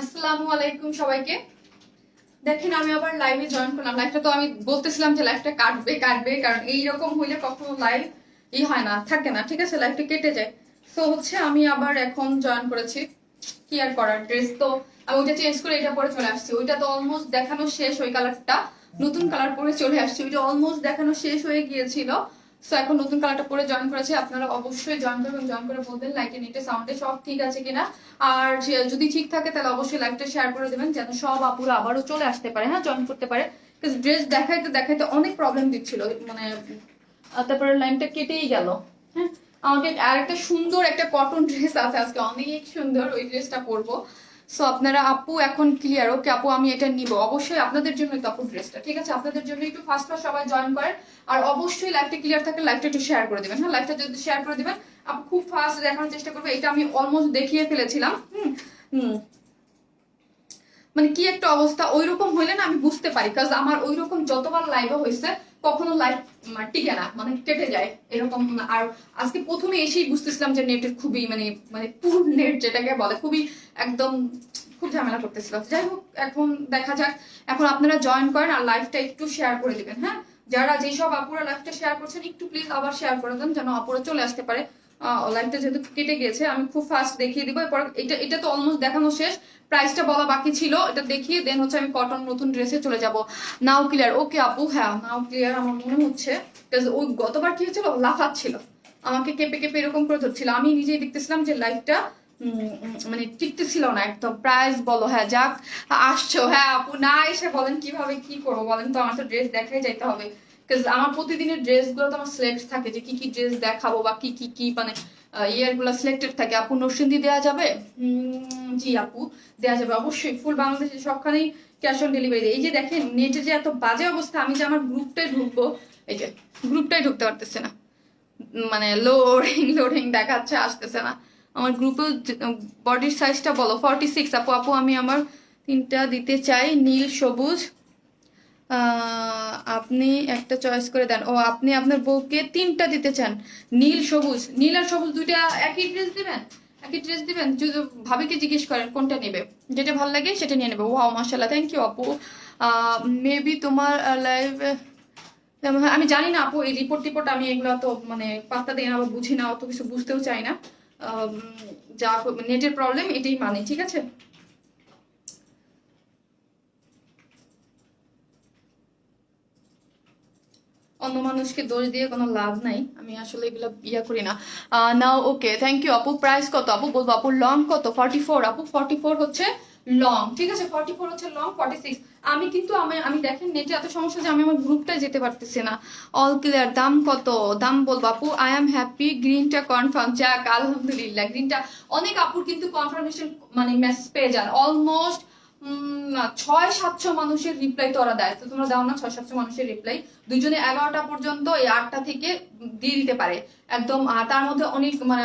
আসসালামু আলাইকুম সবাইকে। দেখেন আমি আবার লাইভে জয়েন করলাম। লাইভটা তো আমি বলতেছিলাম যে লাইভটা কাটবে কাটবে, কারণ এইরকম হইলে কখনো লাইভ হয় না, থাকে না, ঠিক আছে, লাইভটা কেটে যায়। তো হচ্ছে আমি আবার এখন জয়েন করেছি। কি আর করার, ড্রেস তো আমি ওইটা চেঞ্জ করে এটা পরে চলে আসছি। ওইটা তো অলমোস্ট দেখানো শেষ, ওই কালারটা নতুন কালার পরে চলে আসছি। ওইটা অলমোস্ট দেখানো শেষ হয়ে গিয়েছিল। সো এখন নতুন কালারটা পরে জয়েন করেছি। আপনারা অবশ্যই জয়েন করবেন, জয়েন করে বলবেন লাইটে নিটে সাউন্ডে সব ঠিক আছে কিনা। আর যদি ঠিক থাকে তাহলে অবশ্যই লাইভটা শেয়ার করে দেবেন, যেন সব আপুরা আবারও চলে আসতে পারে, হ্যাঁ, জয়েন করতে পারে। ড্রেস দেখাইতে দেখাইতে অনেক প্রবলেম দিচ্ছিল, মানে তারপরে লাইনটা কেটেই গেল। হ্যাঁ, আমাকে আর একটা সুন্দর একটা কটন ড্রেস আছে আজকে, অনেক সুন্দর, ওই ড্রেসটা পরবো। সো আপনারা আপু এখন ক্লিয়ার? ওকে আপু আমি এটা নিব অবশ্যই আপনাদের জন্য, তো আপু ড্রেসটা ঠিক আছে আপনাদের জন্য। একটু ফার্স্ট ফার্স্ট সবাই জয়েন করেন, আর অবশ্যই লাইভটা ক্লিয়ার থাকলে লাইভটা একটু শেয়ার করে দিবেন। হ্যাঁ, লাইভটা যদি শেয়ার করে দিবেন আপু খুব ফাস্ট দেখানোর চেষ্টা করবো। এটা আমি অলমোস্ট দেখিয়ে ফেলেছিলাম। হুম হুম মানে কি একটা অবস্থা, ওইরকম হইলে না আমি বুঝতে পারি, কাজ আমার ওইরকম যতবার লাইভে হয়েছে কখনো লাইভ টিকে না, মানে কেটে যায় এরকম। আর আজকে প্রথমে এসেই বুঝতেছিলাম যে নেটের খুবই মানে মানে পুর নেট যেটাকে বলে, খুবই একদম খুব ঝামেলা করতেছিল। যাই হোক, এখন দেখা যাক। এখন আপনারা জয়েন করেন আর লাইভটা একটু শেয়ার করে দিবেন। হ্যাঁ, যারা যেসব আপুরা লাইভটা শেয়ার করছেন একটু প্লিজ আবার শেয়ার করে দেন, যেন আপুরা চলে আসতে পারে। লাইভটা যেহেতু কেটে গেছে আমি খুব ফাস্ট দেখিয়ে দিব। এরপর এটা এটা তো অলমোস্ট দেখানো শেষ, প্রাইসটা বলা বাকি ছিল, এটা দেখিয়ে দেন হচ্ছে আমি কটন নতুন ড্রেসে চলে যাব। নাও ক্লিয়ার? ওকে আপু, হ্যাঁ নাও ক্লিয়ার আমার মনে হচ্ছে। ওই গতবার কি হয়েছিল, লাফাচ্ছিল, আমাকে কেঁপে কেঁপে এরকম করে ধরছিল। আমি নিজেই দেখতেছিলাম যে লাইফটা মানে টিকতেছিল না একদম। প্রাইস বলো? হ্যাঁ যাক আসছো। হ্যাঁ আপু, না এসে বলেন কিভাবে কি করবো বলেন তো, আমার তো ড্রেস দেখাই যাইতে হবে। আমার প্রতিদিনের ড্রেস গুলো তো আমার সিলেক্ট থাকে, যে কি কি ড্রেস দেখাবো বা কি কি কি মানে ইয়ার গুলো সিলেক্টেড থাকে। আপু নরসিংদী দেওয়া যাবে? জি আপু, দেওয়া যাবে অবশ্যই। ফুল বাংলাদেশে সবখানেই ক্যাশ অন ডেলিভারি। এই যে দেখেন নেটে যে এত বাজে অবস্থা, আমি যে আমার গ্রুপটাই ঢুকবো, এই যে গ্রুপটাই ঢুকতে পারতেছে না, মানে লোডিং লোডিং দেখাচ্ছে, আসতেছে না। আমার গ্রুপে বডির সাইজটা বলো? 46 আপু। আপু আমি আমার তিনটা দিতে চাই, নীল সবুজ। আপনি একটা চয়েস করে দেন। ও আপনি আপনার বউকে তিনটা দিতে চান, নীল সবুজ। নীল আর সবুজ দুইটা একই ড্রেস দিবেন? একই ড্রেস দিবেন? যদি ভাবিকে জিজ্ঞেস করেন কোনটা নেবে, যেটা ভালো লাগে সেটা নিয়ে নেবে। ওয়াও মাশাআল্লাহ, থ্যাংক ইউ আপু। মেবি তোমার লাইভ, আমি জানি না আপু, এই রিপোর্ট টিপোর্ট আমি এগুলো তো মানে পাত্তা দিই না বা বুঝি না, অত কিছু বুঝতেও চাই না। যা নেটের প্রবলেম এটাই মানে, ঠিক আছে। অন্য মানুষকে দোষ দিয়ে কোনো লাভ নাই, আমি আসলে এগুলো ইয়া করি না। নাও ওকে, থ্যাংক ইউ আপু। প্রাইস কত আপু বলবো? আপু লং কত? 44 আপু, 44 হচ্ছে লং, ঠিক আছে, 44 হচ্ছে লং, 46। আমি কিন্তু আমি দেখেন নেটে এত সমস্যা যে আমি আমার গ্রুপটায় যেতে পারতেছি না। All clear. দাম কত? দাম বলবো আপু? আই এম হ্যাপি, গ্রিনটা কনফার্ম। যাক আলহামদুলিল্লাহ, গ্রিনটা অনেক আপুর কিন্তু কনফার্মেশন মানে মেসেজ পেয়ে যান অলমোস্ট 600-700 মানুষের রিপ্লাই তো ওরা দেয়, তো তোমরা দাও না 600-700 মানুষের রিপ্লাই? দুইজনে 11টা পর্যন্ত, এই 8টা থেকে দিয়ে দিতে পারে একদম। তার মধ্যে অনেক মানে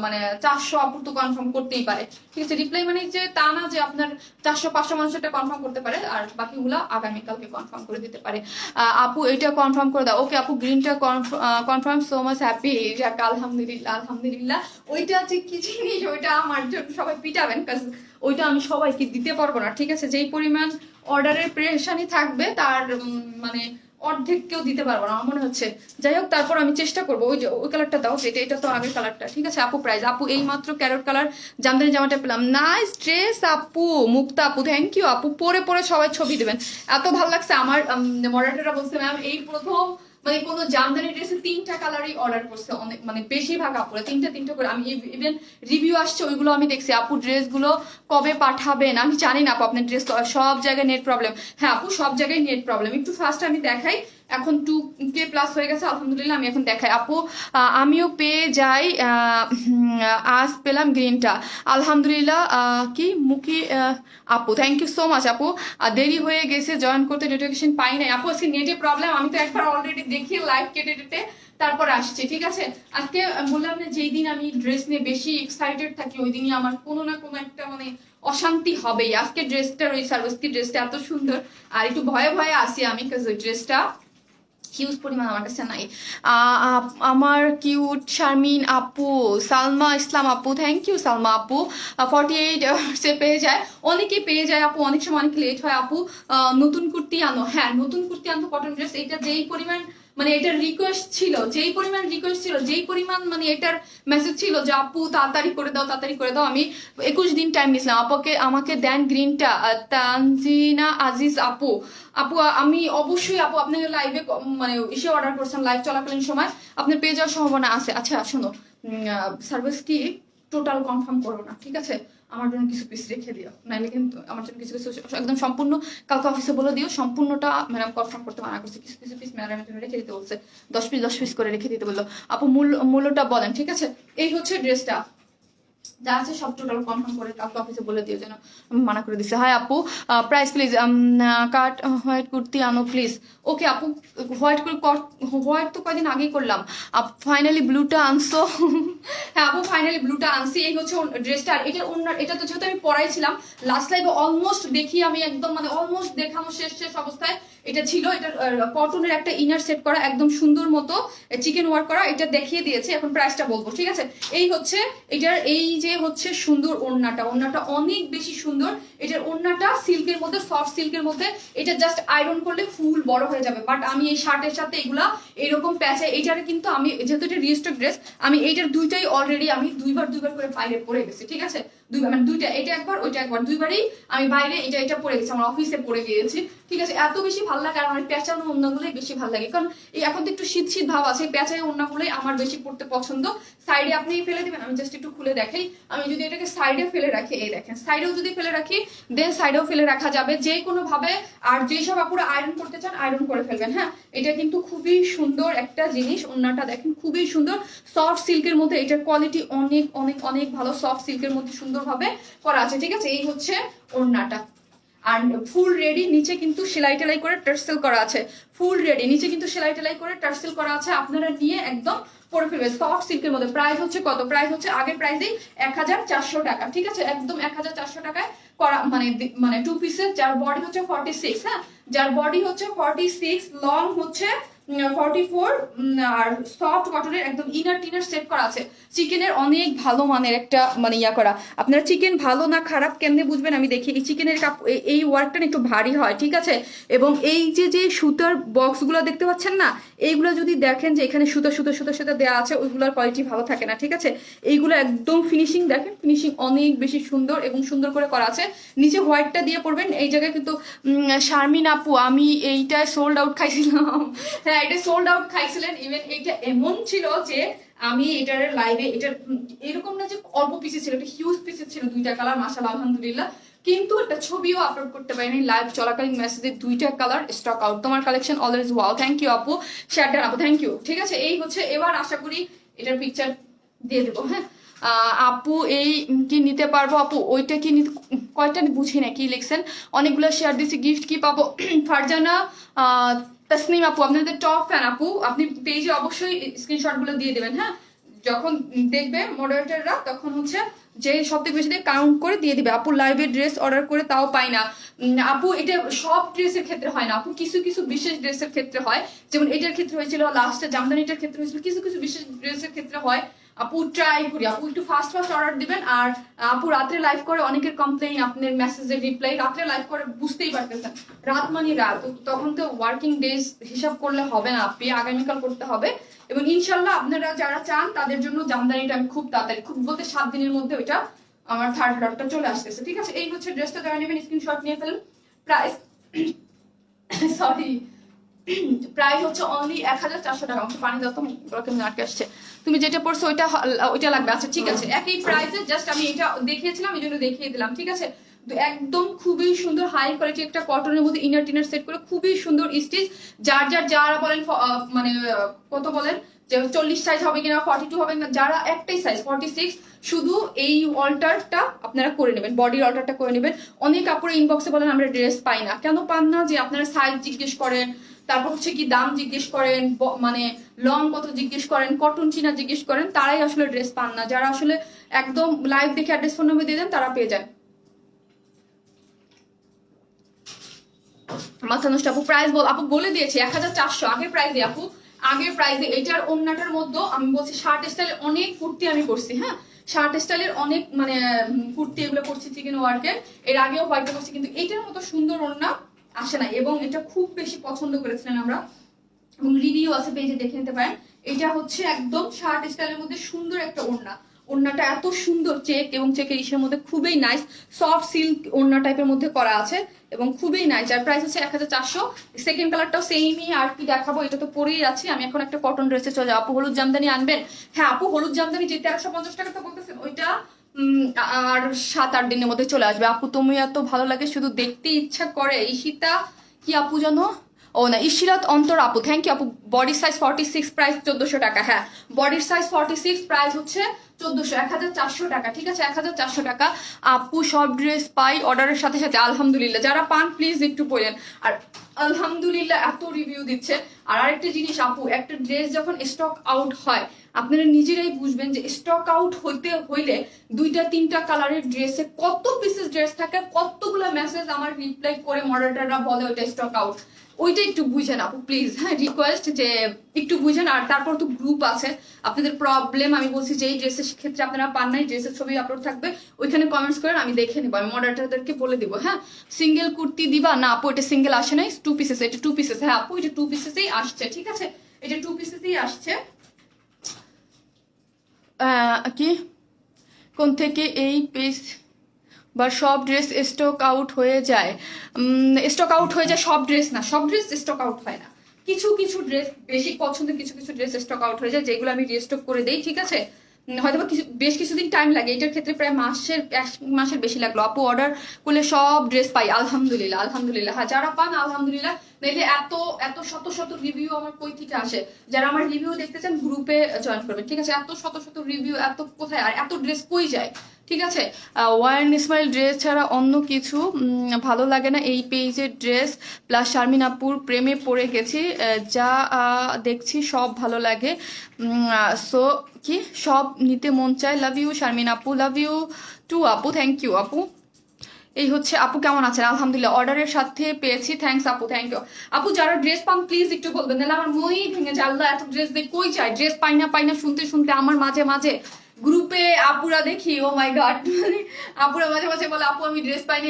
মানে 400 আপুর তো কনফার্ম করতেই পারে, ঠিক আছে। রিপ্লাই মানে যে তা না যে আপনার 400-500 মানুষটা কনফার্ম করতে পারে, আর বাকিগুলা আগামীকালকে কনফার্ম করে দিতে পারে। আপু এটা কনফার্ম করে দাও। ওকে আপু, গ্রিনটা কনফার্ম, সো মাচ হ্যাপি। যাক আলহামদুলিল্লাহ আলহামদুলিল্লাহ। ওইটা যে কি জিনিস, ওইটা আমার জন্য সবাই পিটাবেন, কাজ ওইটা আমি সবাইকে দিতে পারবো না, ঠিক আছে। যেই পরিমাণ অর্ডারের প্রেশানি থাকবে তার মানে অর্ধেক কেউ দিতে পারবো না আমার মনে হচ্ছে। যাই হোক, তারপর আমি চেষ্টা করবো। ওই যে ওই কালারটা দাও, যেটা, এটা তো আগের কালারটা, ঠিক আছে আপু। প্রাইস আপু এই মাত্র ক্যারট কালার জামদানি জামাটা পেলাম, নাইস ড্রেস আপু। মুক্তা আপু, থ্যাংক ইউ আপু। পরে পরে সবাই ছবি দেবেন, এত ভালো লাগছে। আমার মডারেটররা বলছে ম্যাম এই প্রথম মানে কোনো জামদানি ড্রেসে 3টা কালারই অর্ডার করছে, অনেক মানে বেশিরভাগ আপুরা 3টা করে। আমি ইভেন রিভিউ আসছে ওইগুলো আমি দেখছি। আপু ড্রেসগুলো কবে পাঠাবেন? আমি জানি না আপু আপনার ড্রেস, সব জায়গায় নেট প্রবলেম। হ্যাঁ আপু, সব জায়গায় নেট প্রবলেম। একটু ফার্স্ট আমি দেখাই, এখন 2K+ হয়ে গেছে আলহামদুলিল্লাহ। আমি এখন দেখাই আপু, আমিও পেয়ে যাই। আজ পেলাম গ্রিনটা আলহামদুলিল্লাহ। কি মুখি আপু, থ্যাংক ইউ সো মাচ আপু। দেরি হয়ে গেছে জয়েন করতে, নোটিফিকেশন পাই নাই আপু। আজকে নেটে প্রবলেম, আমি তো একবার অলরেডি দেখিয়ে লাইভ কেটে কেটে তারপর আসছে, ঠিক আছে। আজকে বললাম না, যেই দিন আমি ড্রেস নিয়ে বেশি এক্সাইটেড থাকি ওই দিনই আমার কোনো না কোনো একটা মানে অশান্তি হবেই। আজকে ড্রেসটা, ওই সার্ভিসটি ড্রেসটা এত সুন্দর, আর একটু ভয়ে ভয়ে আসি আমি, কাজ ওই ড্রেসটা হিউজ পরিমাণ আমার কাছে নাই। আমার কিউট শারমিন আপু, সালমা ইসলাম আপু, থ্যাংক ইউ সালমা আপু। 48 সে পেয়ে যায়, অনেকেই পেয়ে যায় আপু, অনেক সময় অনেক লেট হয় আপু। নতুন কুর্তি আনো, হ্যাঁ নতুন কুর্তি আনতো কটন ড্রেস। এটা যেই পরিমাণ মানে এটার রিকোয়েস্ট ছিল, যেই পরিমাণ রিকোয়েস্ট ছিল, যেই পরিমাণ মানে এটার মেসেজ ছিল যে আপু তাড়াতাড়ি করে দাও, তাড়াতাড়ি করে দাও, আমি 21 দিন টাইম নিয়েছিলাম আপুকে, আমাকে দেন গ্রিনটা। তানজিনা আজিজ আপু, আপু আমি অবশ্যই আপু আপনার লাইভে মানে ইসে অর্ডার করছেন, লাইভ চলাকালীন সময় আপনার পেয়ে যাওয়ার সম্ভাবনা আছে। আচ্ছা শোনো, সার্ভিস কি টোটাল কনফার্ম করো না, ঠিক আছে? আমার জন্য কিছু পিস রেখে দিও, নাইলে কিন্তু আমার জন্য কিছু কিছু একদম সম্পূর্ণ কালকে অফিসে বলে দিও, সম্পূর্ণটা ম্যাডাম কনফার্ম করতে মানা করছে, কিছু কিছু পিস ম্যাডামের জন্য রেখে দিতে বলছে, 10 পিস করে রেখে দিতে বললো। আপু মূল্যটা বলেন, ঠিক আছে? এই হচ্ছে ড্রেসটা, যা আছে সব টোটাল কনফার্ম করে কালকে অফিসে বলে দিও, যেন মানা করে দিছে। হাই আপু, price please, cut white kurti আনো প্লিজ। ওকে আপু, হোয়াইট তো কয়দিন আগেই করলাম। ফাইনালি ব্লুটা আনছো? হ্যাঁ আপু ফাইনালি ব্লুটা আনছি। এই হচ্ছে ড্রেসটা, এটা তো যেহেতু আমি পরাইছিলাম লাস্ট লাইভে, অলমোস্ট দেখি আমি একদম মানে অলমোস্ট দেখানো শেষ অবস্থায় এটা ছিল। এটা কটনের একটা ইনার সেট করা, একদম সুন্দর মতো চিকেন ওয়ার্ক করা, এটা দেখিয়ে দিয়েছে। এখন প্রাইসটা বলবো, ঠিক আছে? এই হচ্ছে এটার এই যে হচ্ছে সুন্দর ওড়নাটা অনেক বেশি সুন্দর। এটার ওড়নাটা সিল্কের মধ্যে, সফট সিল্কের মধ্যে, এটা জাস্ট আয়রন করলে ফুল বড় হয়ে যাবে। বাট আমি এই শার্টের সাথে এগুলা এরকম প্যাচে, এইটারে কিন্তু আমি যেহেতু এটা রিস্টক ড্রেস, আমি এইটার দুইটাই অলরেডি আমি দুইবার করে বাইরে পরে গেছি, ঠিক আছে? দুইবার মানে দুইটা, এটা একবার ওইটা একবার, দুইবারই আমি বাইরে এটা পরে গেছি, আমার অফিসে পরে গিয়েছি, ঠিক আছে? এত বেশি ভালো লাগে, আর আমার পেঁচানো ওড়নাগুলোই বেশি ভালো লাগে, কারণ এই এখন তো একটু শীত ভাব আছে, পেঁচাই ওড়নাগুলোই আমার বেশি পড়তে পছন্দ। সাইডে আপনি ফেলে দিবেন, আমি জাস্ট একটু খুলে দেখাই। আমি যদি এটাকে সাইডে ফেলে রাখি, এই দেখেন সাইডেও যদি ফেলে রাখি, দেন সাইডেও ফেলে রাখা যাবে যে কোনো ভাবে। আর যেসব আপুরা আয়রন করতে চান আয়রন করে ফেলবেন। হ্যাঁ, এটা কিন্তু খুবই সুন্দর একটা জিনিস। ওড়নাটা দেখেন খুবই সুন্দর, সফট সিল্কের মধ্যে, এটার কোয়ালিটি অনেক অনেক অনেক ভালো, সফট সিল্কের মধ্যে সুন্দরভাবে করা আছে, ঠিক আছে? এই হচ্ছে ওড়নাটা, আর ফুল রেডি, নিচে কিন্তু সেলাই টেলাই করে টার্সেল করা আছে, ফুল রেডি, নিচে কিন্তু সেলাই টেলাই করে টার্সেল করা আছে। আপনারা নিয়ে একদম পরে ফেলবে, সফট সিল্কের মধ্যে। প্রাইস হচ্ছে কত? প্রাইস হচ্ছে আগের প্রাইসেই 1400 টাকা, ঠিক আছে? একদম 1400 টাকায় করা, মানে 2 পিসের, যার বডি হচ্ছে 46, হ্যাঁ যার বডি হচ্ছে 46, লং হচ্ছে 44, আর সফট কটনের একদম ইনার টিনার সেট করা আছে। চিকেনের অনেক ভালো মানের একটা মানে ইয়া করা। আপনারা চিকেন ভালো না খারাপ কেমনে বুঝবেন? আমি দেখি, এই চিকেনের এই ওয়ার্কটা একটু ভারী হয়, ঠিক আছে? এবং এই যে সুতার বক্সগুলো দেখতে পাচ্ছেন না, এইগুলো যদি দেখেন যে এখানে সুতা দেওয়া আছে, ওইগুলোর কোয়ালিটি ভালো থাকে না, ঠিক আছে? এইগুলো একদম ফিনিশিং দেখেন, ফিনিশিং অনেক বেশি সুন্দর এবং সুন্দর করে করা আছে। নিচে হোয়াইটটা দিয়ে পড়বেন। এই জায়গায় কিন্তু শারমিন আপু, আমি এইটায় সোল্ড আউট খাইছিলাম। হ্যাঁ, এটা সোল্ড আউট খাইছিলেন। ইভেন এইটা এমন ছিল যে আমি এটার লাইভে, এটার এরকম না যে অল্প পিসে ছিল, এটা হিউজ পিসে ছিল, 2টা কালার, মাশাআল্লাহ আলহামদুলিল্লাহ। কিন্তু একটা ছবিও আপলোড করতে পারিনি, লাইভ চলাকালীন মেসেজে 2টা কালার স্টক আউট। তোমার collection always wow, thank you আপু, শেয়ারডান আপু, থ্যাংক ইউ, ঠিক আছে? এই হচ্ছে, এবার আশা করি এটার পিকচার দিয়ে দেবো। হ্যাঁ আপু, এই কি নিতে পারবো আপু? ওইটা কি নিতে, কয়টা বুঝি না কি লিখছেন, অনেকগুলো শেয়ার দিছি, গিফট কি পাবো? ফারজানা তাসনিম আপু, আপনাদের টপ ফ্যান আপু, আপনি পেজে অবশ্যই স্ক্রিনশটগুলো দিয়ে দেবেন। হ্যাঁ, যখন দেখবে মডারেটররা তখন হচ্ছে যে সব থেকে বেশি কাউন্ট করে দিয়ে দিবে। আপু লাইভে ড্রেস অর্ডার করে তাও পাই না। আপু এটা সব ড্রেসের ক্ষেত্রে হয় না আপু, কিছু কিছু বিশেষ ড্রেসের ক্ষেত্রে হয়, যেমন এটার ক্ষেত্রে হয়েছিল, লাস্টে জামদানিটার ক্ষেত্রে হয়েছিল, কিছু কিছু বিশেষ ড্রেসের ক্ষেত্রে হয়। আপু ট্রাই করি, আপু একটু ফাস্ট অর্ডার দিবেন। আর আপু রাত্রে লাইভ করে, অনেকের কমপ্লেইন, আপনার মেসেজের রিপ্লাই, রাত্রে লাইভ করে বুঝতেই পারতেছেন, রাত মানে রাত, তখন তো ওয়ার্কিং ডেজ হিসাব করলে হবে না, আপনি আগামীকাল করতে হবে। এবং ইনশাল্লাহ আপনারা যারা চান তাদের জন্য জামদানিটা আমি খুব তাড়াতাড়ি, খুব বলতে 7 দিনের মধ্যে ওইটা আমার থার্ড অর্ডারটা চলে আসতেছে, ঠিক আছে? এই হচ্ছে ড্রেসটা, যারা নেবেন স্ক্রিনশট নিয়ে ফেলুন। প্রাইস সরি, প্রাইস হচ্ছে অনলি 1400 টাকা। আমাকে পানি দাও তো, কেমন আটকে আসছে। তুমি যেটা পড়ছো ওইটা লাগবে। আচ্ছা ঠিক আছে, একই প্রাইসে, জাস্ট আমি এটা দেখিয়েছিলাম এই জন্য দেখিয়ে দিলাম, ঠিক আছে? একদম খুবই সুন্দর হাই কোয়ালিটি একটা কটনের মধ্যে ইনার টিনার সেট করে, খুবই সুন্দর স্টিচ। যারা বলেন মানে কত বলেন যে 40 সাইজ হবে কিনা, 42 হবে না, যারা একটাই সাইজ 46, শুধু এই অল্টারটা আপনারা করে নেবেন, বডির অল্টারটা করে নেবেন। অনেক কাপড়ে ইনবক্সে বলেন আমরা ড্রেস পাই না, কেন পান না? যে আপনারা সাইজ জিজ্ঞেস করেন, তারপর হচ্ছে কি দাম জিজ্ঞেস করেন, মানে লং কত জিজ্ঞেস করেন, কটন চিনা জিজ্ঞেস করেন, তারাই আসলে ড্রেস পান না। যারা আসলে একদম লাইভ দেখে অ্যাড্রেস ফোন নাম্বার দিয়ে দেন তারা পেয়ে যায়। মাথা নষ্ট আপু প্রাইস আপু বলে দিয়েছি 1400 আগের প্রাইসে আপু, আগের প্রাইসে। এটার ওন্নাটার মধ্যে আমি বলছি শার্ট স্টাইলের অনেক কুর্তি আমি করছি, হ্যাঁ শার্ট স্টাইলের অনেক মানে কুর্তি এগুলো করছি চিকেন ওয়ার্কের, এর আগেও হোয়াইটে করছি, কিন্তু এইটার মতো সুন্দর ওন্না আসে না, এবং এটা খুব বেশি পছন্দ করেছিলেন আমরা, এবং রিভিউ আছে পেজে দেখে নিতে পারেন। এটা হচ্ছে একদম শার্ট স্টাইলের মধ্যে সুন্দর একটা ওড়না, ওড়নাটা এত সুন্দর চেক এবং চেকের ইসের মধ্যে খুবই নাইস, সফট সিল্ক ওড়না টাইপের মধ্যে করা আছে এবং খুবই নাইস। আর প্রাইস হচ্ছে 1400। সেকেন্ড কালারটাও সেমই, আর কি দেখাবো, এটা তো পরেই আছি আমি। এখন একটা কটন ড্রেসে চলে যাবো। আপু হলুদ জামদানি আনবেন? হ্যাঁ আপু হলুদ জামদানি যে 1350 টাকা তো বলতেছেন ওইটা আর 7-8 দিনের মধ্যে চলে আসবে। আপু তুমি এত ভালো লাগে, শুধু দেখতে ইচ্ছা করে। ঈশিতা কি আপু জানো, ও না ইশিরাত অন্তর আপু, থ্যাংক ইউ আপু। বডি সাইজ 46, প্রাইস 1400 টাকা। হ্যাঁ বডির সাইজ 46, প্রাইস হচ্ছে 1400, 1400 টাকা, ঠিক আছে 1400 টাকা। আপু সব ড্রেস পাই অর্ডারের সাথে সাথে, আলহামদুলিল্লাহ। যারা পান প্লিজ একটু বলেন। আর আলহামদুলিল্লাহ এত রিভিউ দিচ্ছে। আর আরেকটা জিনিস আপু, একটা ড্রেস যখন স্টক আউট হয় আপনারা নিজেরাই বুঝবেন যে স্টক আউট হইতে হইলে 2-3টা কালারের ড্রেসে কত পিসেস ড্রেস থাকে, কতগুলো মেসেজ আমার রিপ্লাই করে মডারেটররা বলে ওইটা স্টক আউট। ওইটা একটু বুঝেন আপু প্লিজ, হ্যাঁ রিকোয়েস্ট যে একটু বুঝেন। আর তারপর তো গ্রুপ আছে, আপনাদের প্রবলেম আমি বলছি যে এই ড্রেসের ক্ষেত্রে আপনারা পান নাই, ড্রেসের ছবি আপলোড থাকবে, ওইখানে কমেন্টস করেন, আমি দেখে নিবো, আমি মডারেটরদেরকে বলে দিব। হ্যাঁ সিঙ্গেল কুর্তি দিবা না আপু, এটা সিঙ্গেল আসে নাই, 2 পিসেস, এটা 2 পিসেস। হ্যাঁ আপু এটা 2 পিসেসই আসছে, ঠিক আছে এটা 2 পিসেসই আসছে। কি কোন থেকে এই পেজ বা সব ড্রেস স্টক আউট হয়ে যায়? স্টক আউট হয়ে যায় সব ড্রেস না, সব ড্রেস স্টক আউট হয় না, কিছু কিছু ড্রেস বেশি পছন্দের কিছু কিছু ড্রেস স্টক আউট হয়ে যায়, যেগুলো আমি রিস্টক করে দেই, ঠিক আছে হয়তো কিছু বেশ কিছুদিন টাইম লাগে, এটার ক্ষেত্রে প্রায় এক মাসের বেশি লাগলো। আপু অর্ডার করলে সব ড্রেস পাই, আলহামদুলিল্লাহ আলহামদুলিল্লাহ। হ্যাঁ যারা পান আলহামদুলিল্লাহ, নাইলে এত এত শত শত রিভিউ আমার কই থেকে আসে? যারা আমার রিভিউ দেখতে চান গ্রুপে জয়েন করবেন, ঠিক আছে এত শত শত রিভিউ এত কোথায়, আর এত ড্রেস কই যায়, ঠিক আছে। ওয়ান ইসমাইল ড্রেস ছাড়া অন্য কিছু ভালো লাগে না, এই পেজের ড্রেস প্লাস শারমিন আপুর প্রেমে পড়ে গেছি, যা দেখছি সব ভালো লাগে, সো কি সব নিতে মন চায়। লাভ ইউ শারমিন আপু, লাভ ইউ টু আপু, থ্যাংক ইউ আপু। এই হচ্ছে আপু কেমন আছেন? আলহামদুলিল্লাহ অর্ডারের সাথে পেয়েছি, থ্যাংকস আপু, থ্যাংক ইউ আপু। যারা ড্রেস পান প্লিজ একটু বলবেন, তাহলে আমার মই ভেঙে যায়। আল্লাহ এত ড্রেস দেখ কই যায়, ড্রেস পাই না শুনতে শুনতে আমার মাঝে মাঝে গ্রুপে আপুরা দেখি, ও মাই গড, মানে আপুরা মাঝে মাঝে বলে আপু আমি ড্রেস পাইনি,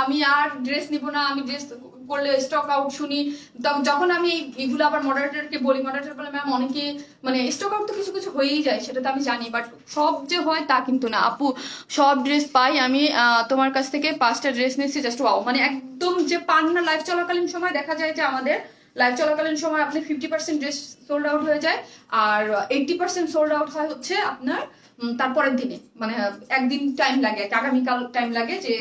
আমি আর ড্রেস নিব না, আমি ড্রেস করলে স্টক আউট শুনি। যখন আমি এগুলো আবার মডারেটরকে বলি, মডারেটর বলে ম্যাম অনেকে মানে স্টক আউট তো কিছু কিছু হয়েই যায়, সেটা তো আমি জানি, বাট সব যে হয় তা কিন্তু না আপু। সব ড্রেস পাই আমি, তোমার কাছ থেকে 5টা ড্রেস নিয়েছি, জাস্ট ওয়াও, মানে একদম যে পান না। লাইভ চলাকালীন সময় দেখা যায় যে আমাদের লাইভ চলাকালীন সময় আপনি 50% ড্রেস সোল্ড আউট হয়ে যায়, আর 80% সোল্ড আউট হয় হচ্ছে আপনার তারপরের দিনে, মানে একদিন টাইম লাগে, আগামীকাল টাইম লাগে যে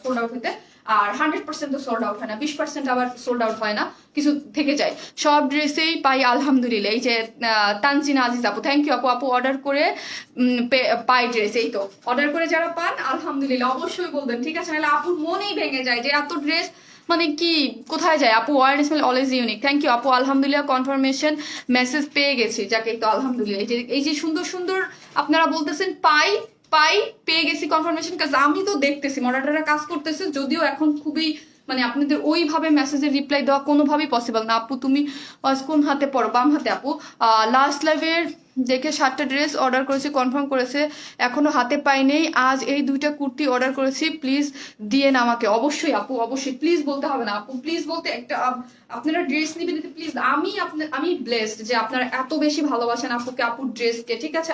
সোল্ড আউট হতে। আর 100% তো সোল্ড আউট হয় না, 20% আবার সোল্ড আউট হয় না, কিছু থেকে যায়। সব ড্রেসেই পাই আলহামদুলিল্লাহ। এই যে তানজিনা আজিজ আপু, থ্যাংক ইউ আপু। আপু অর্ডার করে পাই ড্রেস, এই তো অর্ডার করে যারা পান আলহামদুলিল্লাহ অবশ্যই বলবেন, ঠিক আছে নাহলে আপুর মনেই ভেঙে যায় যে এত ড্রেস মানে কি কোথায় যায়। আপু ওয়ার্ড smell always unique, thank you আপু। আলহামদুলিল্লাহ কনফার্মেশন মেসেজ পেয়ে গেছি, যাকে তো আলহামদুলিল্লাহ। এই যে সুন্দর সুন্দর আপনারা বলতেছেন পাই পেয়ে গেছি কনফার্মেশন, কাজ আমি তো দেখতেছি মডারেটররা কাজ করতেছে, যদিও এখন খুবই মানে আপনাদের ওইভাবে মেসেজের রিপ্লাই দেওয়া কোনোভাবেই পসিবল না। আপু তুমি কোন হাতে পড়ো? বাম হাতে আপু। লাস্ট লাইভের দেখে 7টা ড্রেস অর্ডার করেছি, কনফার্ম করেছে, এখনো হাতে পাই নেই। আজ এই 2টা কুর্তি অর্ডার করেছি, প্লিজ দিয়েন আমাকে। অবশ্যই আপু অবশ্যই, প্লিজ বলতে হবে না আপু, প্লিজ বলতে একটা আপনারা ড্রেস নিবেন প্লিজ। আমি ব্লেসড যে আপনারা এত বেশি ভালোবাসেন আপুকে, আপুর ড্রেসকে, ঠিক আছে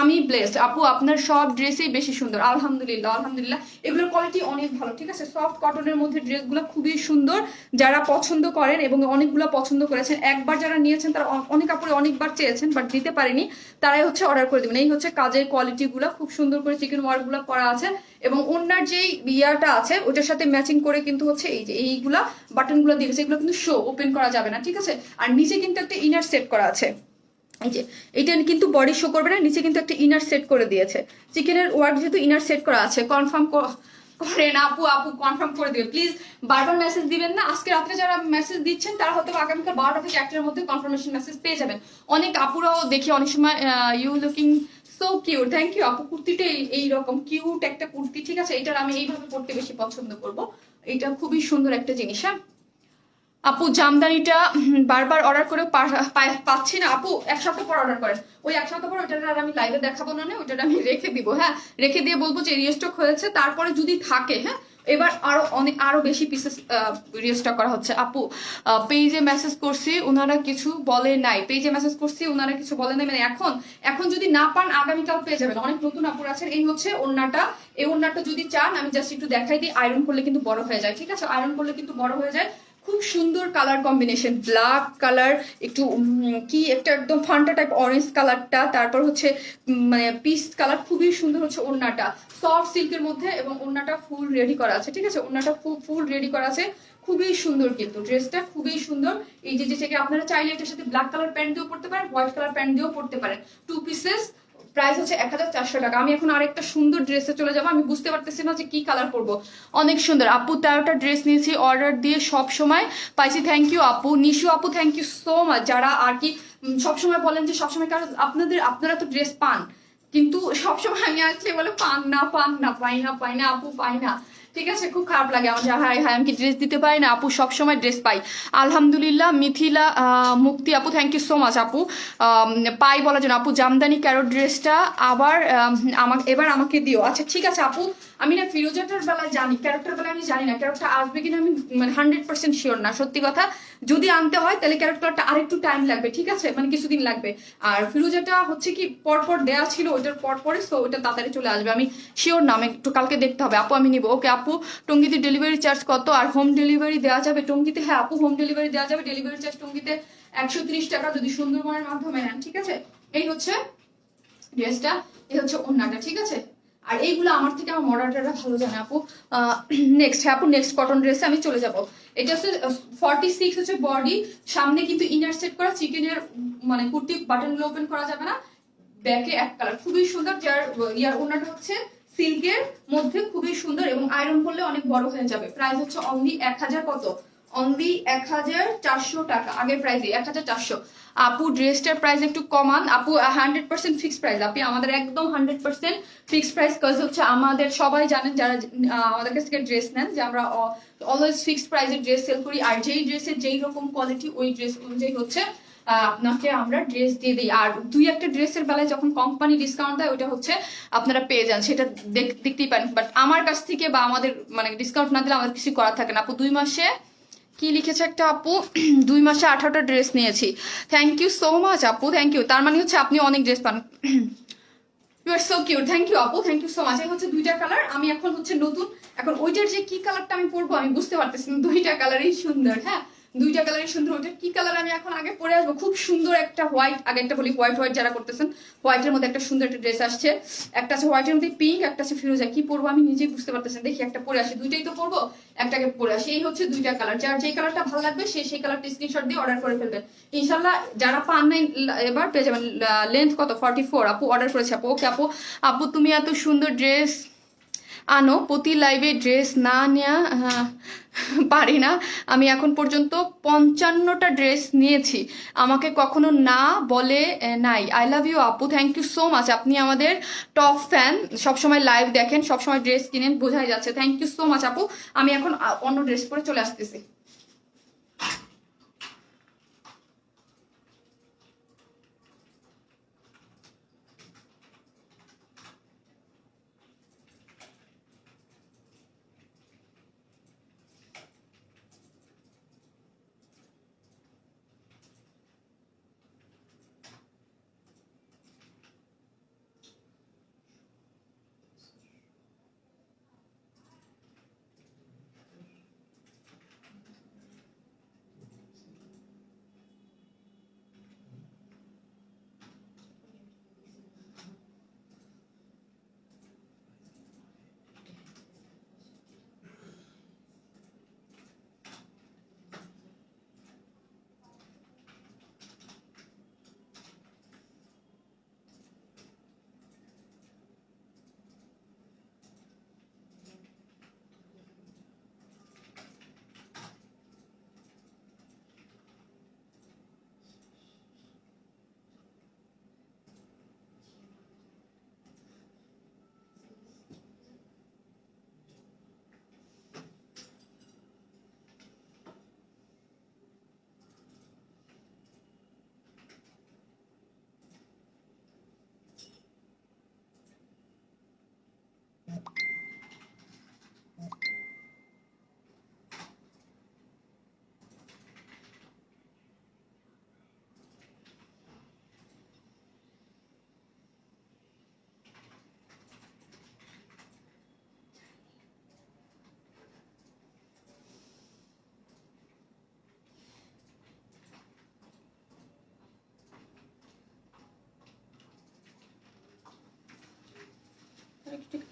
আমি ব্লেসড আপু। আপনার সব ড্রেসই বেশি সুন্দর, আলহামদুলিল্লাহ আলহামদুলিল্লাহ। এগুলোর কোয়ালিটি অনেক ভালো, ঠিক আছে সফট কটনের মধ্যে ড্রেসগুলো খুবই সুন্দর। যারা পছন্দ করেন এবং অনেকগুলো পছন্দ করেছেন, একবার যারা নিয়েছেন তারা অনেক কাপড়ে অনেকবার চেয়েছেন বাট দিতে পারেনি, তারাই হচ্ছে অর্ডার করে দেবেন। এই হচ্ছে কাজের কোয়ালিটিগুলো, খুব সুন্দর করে চিকেন ওয়ার্কগুলো করা আছে, এবং অন্যার যেই ইয়াটা আছে ওটার সাথে ম্যাচিং করে কিন্তু হচ্ছে এই যে এইগুলা বাটনগুলো দিয়েছে, এগুলো কিন্তু শো ওপেন করা যাবে না, ঠিক আছে। আর নিচে কিন্তু একটা ইনার সেট করা আছে, এই যে এটা কিন্তু বডি শো করবে না, নিচে কিন্তু একটা ইনার সেট করে দিয়েছে। চিকেনের ওয়ার্ক যেহেতু ইনার সেট করা আছে, কনফার্ম করেন আপু, কনফার্ম করে দিবে প্লিজ। বারবার মেসেজ দিবেন না, আজকে রাত্রে যারা মেসেজ দিচ্ছেন তারা হয়তো আগামীকাল 12টা থেকে 1টার মধ্যে কনফার্মেশন মেসেজ পেয়ে যাবেন। অনেক আপুরাও দেখি অনেক সময় you looking so cute, thank you আপু। কুর্তিটা এইরকম কিউট একটা কুর্তি, ঠিক আছে, এটার আমি এইভাবে পড়তে বেশি পছন্দ করব, এটা খুবই সুন্দর একটা জিনিস। হ্যাঁ আপু জামদানিটা বারবার অর্ডার করে পাচ্ছি না আপু, এক সপ্তাহ পর অর্ডার করেন। ওই এক সপ্তাহ পর ওইটা আর আমি লাইভে দেখাবো না, ওইটা আমি রেখে দিব। হ্যাঁ, রেখে দিয়ে বলবো যে রিস্টক হয়েছে, তারপরে যদি থাকে হ্যাঁ এবার আরো বেশি পিসেস রিস্টক করা হচ্ছে। আপু পেজে মেসেজ করছি ওনারা কিছু বলে নাই, পেজে মেসেজ করছি ওনারা কিছু বলে নাই, মানে এখন যদি না পান আগামীকাল পেয়ে যাবেন। অনেক নতুন আপুর আছেন। এই হচ্ছে ওড়নাটা, এই ওড়নাটা যদি চান আমি জাস্ট একটু দেখাই দিই। আয়রন করলে কিন্তু বড় হয়ে যায়, ঠিক আছে, আয়রন করলে কিন্তু বড় হয়ে যায়। খুব সুন্দর কালার কম্বিনেশন, ব্ল্যাক কালার, একটু কি একটা একদম ফান্টা টাইপ অরেঞ্জ কালারটা, তারপর হচ্ছে মানে পিস্ট কালার, খুবই সুন্দর হচ্ছে ওড়নাটা, সফট সিল্কের মধ্যে, এবং ওড়নাটা ফুল রেডি করা আছে, ঠিক আছে, ওড়নাটা ফুল রেডি করা আছে। খুবই সুন্দর কিন্তু ড্রেসটা, খুবই সুন্দর। এই যে যেটাকে আপনারা চাইলে এটার সাথে ব্ল্যাক কালার প্যান্ট দিয়েও পড়তে পারেন, হোয়াইট কালার প্যান্ট দিয়েও পড়তে পারেন। 2 পিসেস, প্রাইস হচ্ছে 1400 টাকা। আমি এখন আরেকটা সুন্দর ড্রেসে চলে যাবো, আমি বুঝতে পারতেছি না যে কি কালার পরবো। অনেক সুন্দর আপু, 13টা ড্রেস নিয়েছি অর্ডার দিয়ে, সব সময় পাইছি। থ্যাংক ইউ আপু। নিশু আপু থ্যাংক ইউ সো মাচ, যারা আর কি সবসময় বলেন যে সবসময়, কারণ আপনারা তো ড্রেস পান, কিন্তু সবসময় আমি আসলে বলে পাই না আপু, পাই না, ঠিক আছে, খুব খারাপ লাগে আমার। হাই হাই, আমি কি ড্রেস দিতে পারি না আপু, সবসময় ড্রেস পাই আলহামদুলিল্লাহ। মিথিলা মুক্তি আপু থ্যাংক ইউ সো মাচ আপু, পাই বলার জন্য। আপু জামদানি ক্যারট ড্রেসটা আবার এবার আমাকে দিও। আচ্ছা ঠিক আছে আপু, আমি না ফিরোজাটার বেলায় জানি, ক্যারটটার বেলায় আমি জানি না, ক্যারটটা আসবে কিনা আমি মানে 100% শিওর না, সত্যি কথা। যদি আনতে হয় তাহলে ক্যারট কালারটা আরেকটু টাইম লাগবে, ঠিক আছে, মানে কিছুদিন লাগবে। আর ফিরোজাটা হচ্ছে কি পরপর দেয়া ছিল, ওইটার পরে তো ওইটা তাড়াতাড়ি চলে আসবে, আমি শিওর না, আমি একটু কালকে দেখতে হবে। আপু আমি নিবো। ওকে আপু, টঙ্গিতে ডেলিভারি চার্জ কত, আর হোম ডেলিভারি দেওয়া যাবে টঙ্গিতে? হ্যাঁ আপু, হোম ডেলিভারি দেওয়া যাবে। ডেলিভারি চার্জ টঙ্গিতে 130 টাকা যদি সুন্দরবনের মাধ্যমে নেন, ঠিক আছে। এই হচ্ছে ড্রেসটা, এই হচ্ছে ওড়নাটা, ঠিক আছে। আর এইগুলো আমার থেকে আমার মডারটা ভালো জানে আপু। নেক্সট, হ্যাঁ আপু, নেক্সট কটন ড্রেসে আমি চলে যাব। এটা হচ্ছে 46 হচ্ছে বডি, সামনে কিন্তু ইনার সেট করা চিকেনের মানে কুর্তি, বাটনগুলো ওপেন করা যাবে না, ব্যাকে এক কালার, খুবই সুন্দর। যার ইয়ার ওড়নাটা হচ্ছে সিল্কের মধ্যে, খুবই সুন্দর, এবং আয়রন করলে অনেক বড় হয়ে যাবে। প্রাইস হচ্ছে অনলি 1000, কত, অনলি 1400 টাকা। আগের প্রাইসে 1400। আপু ড্রেসটার প্রাইস একটু কমান আপু। 100% ফিক্সড প্রাইস আপনি, আমাদের একদম 100% ফিক্সড প্রাইস। কজ হচ্ছে আমাদের সবাই জানেন যারা আমাদের কাছ থেকে ড্রেস নেন, যে আমরা অলওয়েজ ফিক্সড প্রাইসে ড্রেস সেল করি। আর যেই ড্রেসের যেই রকম কোয়ালিটি, ওই ড্রেস অনুযায়ী হচ্ছে আপনাকে আমরা ড্রেস দিয়ে দিই। আর দুই একটা ড্রেসের বেলায় যখন কোম্পানি ডিসকাউন্ট দেয়, ওইটা হচ্ছে আপনারা পেয়ে যান, সেটা দেখতেই পারেন। বাট আমার কাছ থেকে বা আমাদের মানে ডিসকাউন্ট না দিলে আমাদের কিছু করার থাকে না আপু। 2 মাসে কি লিখেছে একটা আপু, 2 মাসে 18টা ড্রেস নিয়েছি। থ্যাংক ইউ সো মাচ আপু, থ্যাংক ইউ। তার মানে হচ্ছে আপনি অনেক ড্রেস পান। You are so cute, thank you আপু, থ্যাংক ইউ সো মাচ। এই হচ্ছে 2টা কালার। আমি এখন হচ্ছে নতুন, এখন ওইটার যে কি কালারটা আমি পরবো আমি বুঝতে পারতেছি না। 2টা কালারই সুন্দর, হ্যাঁ 2টা কালারই সুন্দর। ওইটা কি কালার আমি এখন আগে পরে আসবো। খুব সুন্দর একটা হোয়াইট, আগে একটা বলি হোয়াইট যারা করতেছেন, হোয়াইটের মধ্যে একটা সুন্দর একটা ড্রেস আসছে। একটা আছে হোয়াইটের মধ্যে পিঙ্ক, একটা আছে ফিরোজা। কি পরবো আমি নিজেই বুঝতে পারতেছি, দেখি একটা পরে আসি, দুইটাই তো পরবো, একটাকে পরে আসি। এই হচ্ছে 2টা কালার, যার যেই কালারটা ভালো লাগবে সেই কালারটা স্ক্রিনশট দিয়ে অর্ডার করে ফেলবেন ইনশাল্লাহ। যারা পান নাই এবার পেয়ে যাবেন। লেন্থ কত, 44 আপু অর্ডার করেছে আপু। ওকে আপু, আপু তুমি এত সুন্দর ড্রেস আনো, প্রতি লাইভে ড্রেস না নেওয়া পারি না। আমি এখন পর্যন্ত 55টা ড্রেস নিয়েছি, আমাকে কখনো না বলে নাই। আই লাভ ইউ আপু, থ্যাংক ইউ সো মাচ। আপনি আমাদের টপ ফ্যান, সবসময় লাইভ দেখেন, সবসময় ড্রেস কিনেন, বোঝাই যাচ্ছে। থ্যাংক ইউ সো মাচ আপু। আমি এখন অন্য ড্রেস পরে চলে আসতেছি।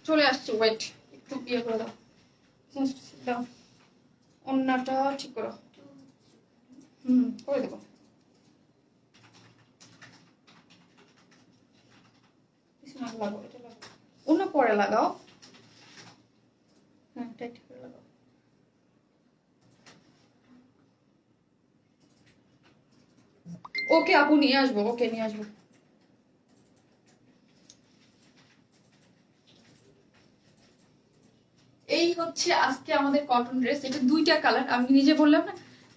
চলে আসছে, ওয়েট একটু ইয়ে করে দাও, দাও অন্যটা ঠিক করো। করে দেবো। লাগাও, এটা লাগাও, অন্য পরে লাগাও। হ্যাঁ টাইট করে লাগাও। ওকে আপু নিয়ে আসবো, ওকে নিয়ে আসবো। এই হচ্ছে আজকে আমাদের কটন ড্রেস। এটা দুইটা কালার, আমি নিজে বললাম না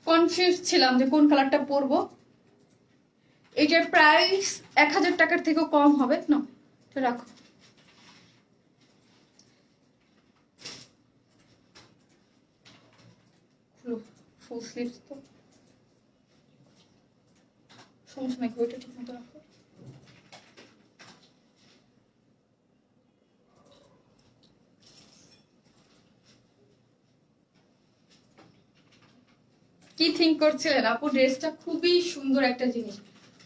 কনফিউজ ছিলাম যে কোন কালারটা পরবো। এটার প্রাইস 1000 টাকার থেকেও কম হবে না, তো রাখো। ফুল স্লিভস তো সমস্যা নাই, ওইটা ঠিক মতো রাখো। কি থিঙ্ক করছিলেন আপু? ড্রেসটা খুবই সুন্দর একটা জিনিস,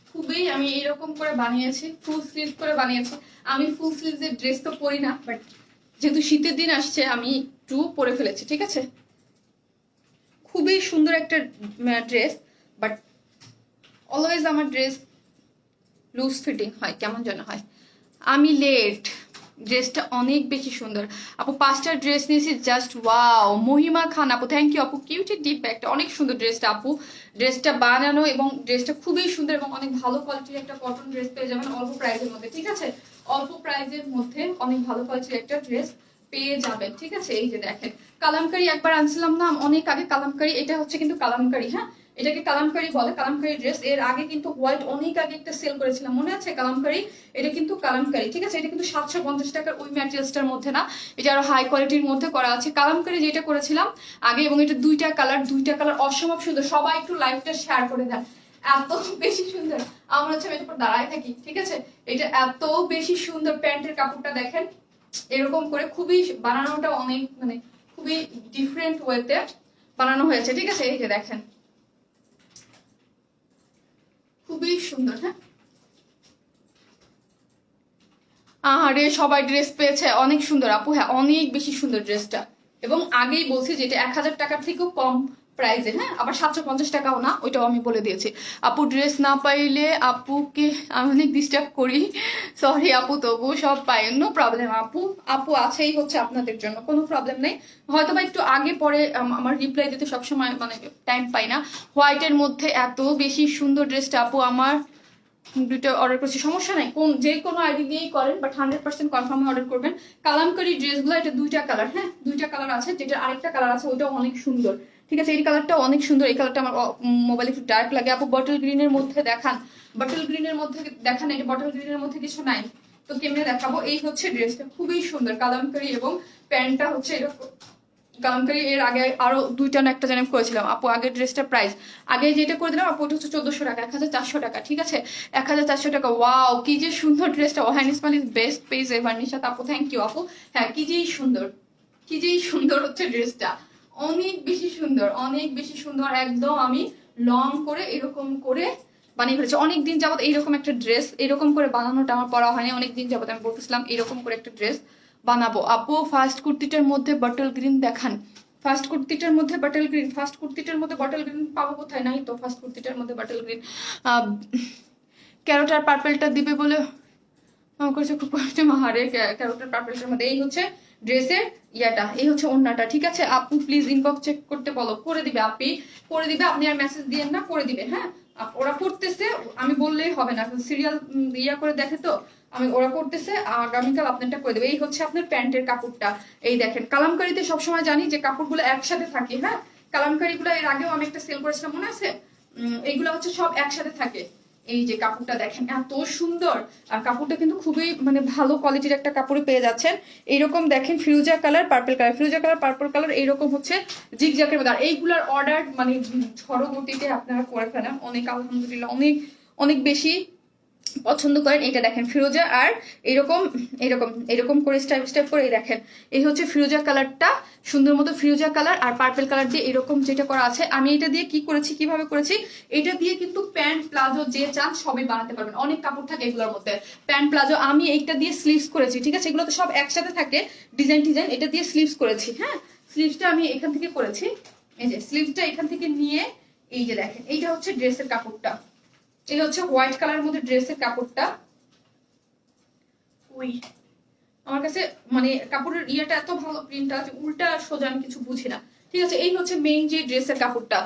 খুবই। আমি এরকম করে বানিয়েছি, ফুল স্লিভ করে বানিয়েছি। আমি ফুল স্লিভের ড্রেস তো পরি না, বাট যেহেতু শীতের দিন আসছে আমি একটু পরে ফেলেছি, ঠিক আছে। খুবই সুন্দর একটা ড্রেস, বাট অলওয়েজ আমার ড্রেস লুজ ফিটিং হয়, কেমন যেন হয়। আমি লেট, ড্রেসটা অনেক বেশি সুন্দর আপু। 5টা ড্রেস নিয়েছি, জাস্ট ওয়াও। মহিমা খান আপু, থ্যাংক ইউ আপু। কিউটি ডিপ একটা অনেক সুন্দর ড্রেসটা আপু। ড্রেসটা বানানো এবং ড্রেসটা খুবই সুন্দর এবং অনেক ভালো কোয়ালিটির একটা কটন ড্রেস পেয়ে যাবেন অল্প প্রাইসের মধ্যে, ঠিক আছে। অল্প প্রাইসের মধ্যে অনেক ভালো কোয়ালিটির একটা ড্রেস পেয়ে যাবেন, ঠিক আছে। এই যে দেখেন, কালামকারি একবার আনছিলাম না অনেক আগে, কালামকারি। এটা হচ্ছে কিন্তু কালামকারি, হ্যাঁ এটাকে কালামকারি বলে, কালামকারি ড্রেস। এর আগে কিন্তু হোয়াইট অনেক আগে একটা সেল করেছিলাম, মনে আছে কালামকারি? এটা কিন্তু কালামকারি, ঠিক আছে। এটা কিন্তু 750 টাকার ওই ম্যাটেরিয়ালসটার মধ্যে না, এটা আরো হাই কোয়ালিটির মধ্যে করা আছে। কালামকারি যেটা করেছিলাম আগে, এবং এটা দুইটা কালার অসম্ভব সুন্দর। সবাই একটু লাইভটা শেয়ার করে দেন, এত বেশি সুন্দর। আমরা হচ্ছে এটার উপর দাঁড়ায় থাকি, ঠিক আছে। এটা এত বেশি সুন্দর। প্যান্টের কাপড়টা দেখেন এরকম করে, খুবই বানানোটা অনেক মানে খুবই ডিফারেন্ট ওয়েতে বানানো হয়েছে, ঠিক আছে। এই যে দেখেন খুবই সুন্দর। হ্যাঁ আহারে সবাই ড্রেস পেয়েছে, অনেক সুন্দর আপু। হ্যাঁ অনেক বেশি সুন্দর ড্রেসটা, এবং আগেই বলছি যে এটা 1000 টাকার থেকেও কম প্রাইসে। হ্যাঁ আবার 750 টাকাও না, ওইটাও আমি বলে দিয়েছি। আপু ড্রেস না পাইলে আপুকে আমি অনেক ডিস্টার্ব করি, সরি আপু, তবু সব পাই, নো প্রবলেম আপু। আপু আছেই হচ্ছে আপনাদের জন্য, কোনো প্রবলেম নেই। হয়তো বা একটু আগে পরে আমার রিপ্লাই দিতে সবসময় মানে টাইম পাই না। হোয়াইটের মধ্যে এত বেশি সুন্দর ড্রেসটা আপু, আমার দুটো অর্ডার করছি, সমস্যা নাই, কোন যে কোনো আইডি দিয়েই করেন, বাট 100% কনফার্মে অর্ডার করবেন। কালামকারি ড্রেসগুলো, এটা দুইটা কালার, হ্যাঁ দুইটা কালার আছে। যেটা আরেকটা কালার আছে ওইটাও অনেক সুন্দর, ঠিক আছে। এই কালারটা অনেক সুন্দর, এই কালারটা আমার মোবাইলে একটু ডার্ক লাগে আপু। বটল গ্রিনের মধ্যে দেখান, বটল গ্রিনের মধ্যে দেখান। এটা বটল গ্রিনের মধ্যে কিছু নাই তো কেমনে দেখাবো। এই হচ্ছে ড্রেসটা, খুবই সুন্দর কালামকারি, এবং প্যান্টটা হচ্ছে এরকম কালামকারি। এর আগে আরো দুইটা না একটা জানি করেছিলাম আপু। আগের ড্রেসটার প্রাইস আগে যেটা করে দিলাম আপু, ওটা হচ্ছে 1400 টাকা, 1400 টাকা, ঠিক আছে। 1400 টাকা। ওয়াও কি যে সুন্দর ড্রেসটা। Ohan Ismail is best page ever. Nishat আপু থ্যাংক ইউ আপু। হ্যাঁ কি যেই সুন্দর, কি যেই সুন্দর হচ্ছে ড্রেসটা, অনেক বেশি সুন্দর, অনেক বেশি সুন্দর। একদম আমি লং করে এরকম করে বানিয়ে ফেলেছি। অনেকদিন যাবত এইরকম একটা ড্রেস এরকম করে বানানোটা আমার পড়া হয়নি। অনেকদিন যাবত আমি বলতেছিলাম এরকম করে একটা ড্রেস বানাবো আপু। ফার্স্ট কুর্তিটার মধ্যে বটল গ্রিন দেখান। ফার্স্ট কুর্তিটার মধ্যে বটল গ্রিন, ফার্স্ট কুর্তিটার মধ্যে বটল গ্রিন পাবো কোথায়? নাই তো ফার্স্ট কুর্তিটার মধ্যে বটল গ্রিন। ক্যারোট আর পার্পেলটা দিবে বলে আমার কাছে খুব কষ্ট। মাহারে ক্যারোট আর পার্পেলটার মধ্যে। এই হচ্ছে ড্রেসের ইয়াটা, এই হচ্ছে ওড়নাটা, ঠিক আছে। আপু প্লিজ ইনবক্স চেক করতে বলো, করে দিবে আপনি, করে দিবে। আপনি আর মেসেজ দিয়েন না, করে দিবে। হ্যাঁ ওরা করতেছে, আমি বললেই হবে না, সিরিয়াল ইয়া করে দেখে তো। ওরা করতেছে, আগামীকাল আপনারটা করে দেবে। এই হচ্ছে আপনার প্যান্টের কাপড়টা। এই দেখেন কালামকারিতে সবসময় জানি যে কাপড়গুলো একসাথে থাকে। হ্যাঁ কালামকারিগুলো এর আগেও আমি একটা সেল করেছিলাম, মনে আছে? এইগুলো হচ্ছে সব একসাথে থাকে। এই যে কাপড়টা দেখেন এত সুন্দর, আর কাপড়টা কিন্তু খুবই মানে ভালো কোয়ালিটির একটা কাপড়ে পেয়ে যাচ্ছেন। এইরকম দেখেন ফিরোজা কালার পার্পল কালার, ফিরোজা কালার পার্পল কালার, এইরকম হচ্ছে জিগজ্যাগের মধ্যে। আর এইগুলার অর্ডার মানে ঝড়ো গতিতে আপনারা করে ফেলেন, অনেক আলহামদুলিল্লাহ, অনেক অনেক বেশি পছন্দ করেন। এটা দেখেন ফিরোজা, আর এরকম এরকম এরকম করে স্টাইপ স্টাইপ করে দেখেন, এই হচ্ছে ফিরোজা কালারটা, সুন্দর মতো ফিরোজা কালার আর পার্পেল কালার দিয়ে এরকম যেটা করা আছে। আমি এটা দিয়ে কি করেছি, কিভাবে করেছি, এটা দিয়ে কিন্তু প্যান্ট প্লাজো যে চান সবই বানাতে পারবেন। অনেক কাপড় থাকে এগুলোর মধ্যে, প্যান্ট প্লাজো। আমি এইটা দিয়ে স্লিভস করেছি, ঠিক আছে, এগুলো তো সব একসাথে থাকে ডিজাইন ডিজাইন, এটা দিয়ে স্লিভস করেছি। হ্যাঁ, স্লিভসটা আমি এখান থেকে করেছি, এই যে স্লিভসটা এখান থেকে নিয়ে, এই যে দেখেন এইটা হচ্ছে ড্রেসের কাপড়টা, এই হচ্ছে হোয়াইট কালারের মধ্যে ড্রেসের কাপড়টা। ওই আমার কাছে মানে কাপড়ের ইয়েটা এত ভালো, প্রিন্টটা যে উল্টা সোজা আমি কিছু বুঝি না, ঠিক আছে। এই হচ্ছে মেইন যে ড্রেসের কাপড়টা।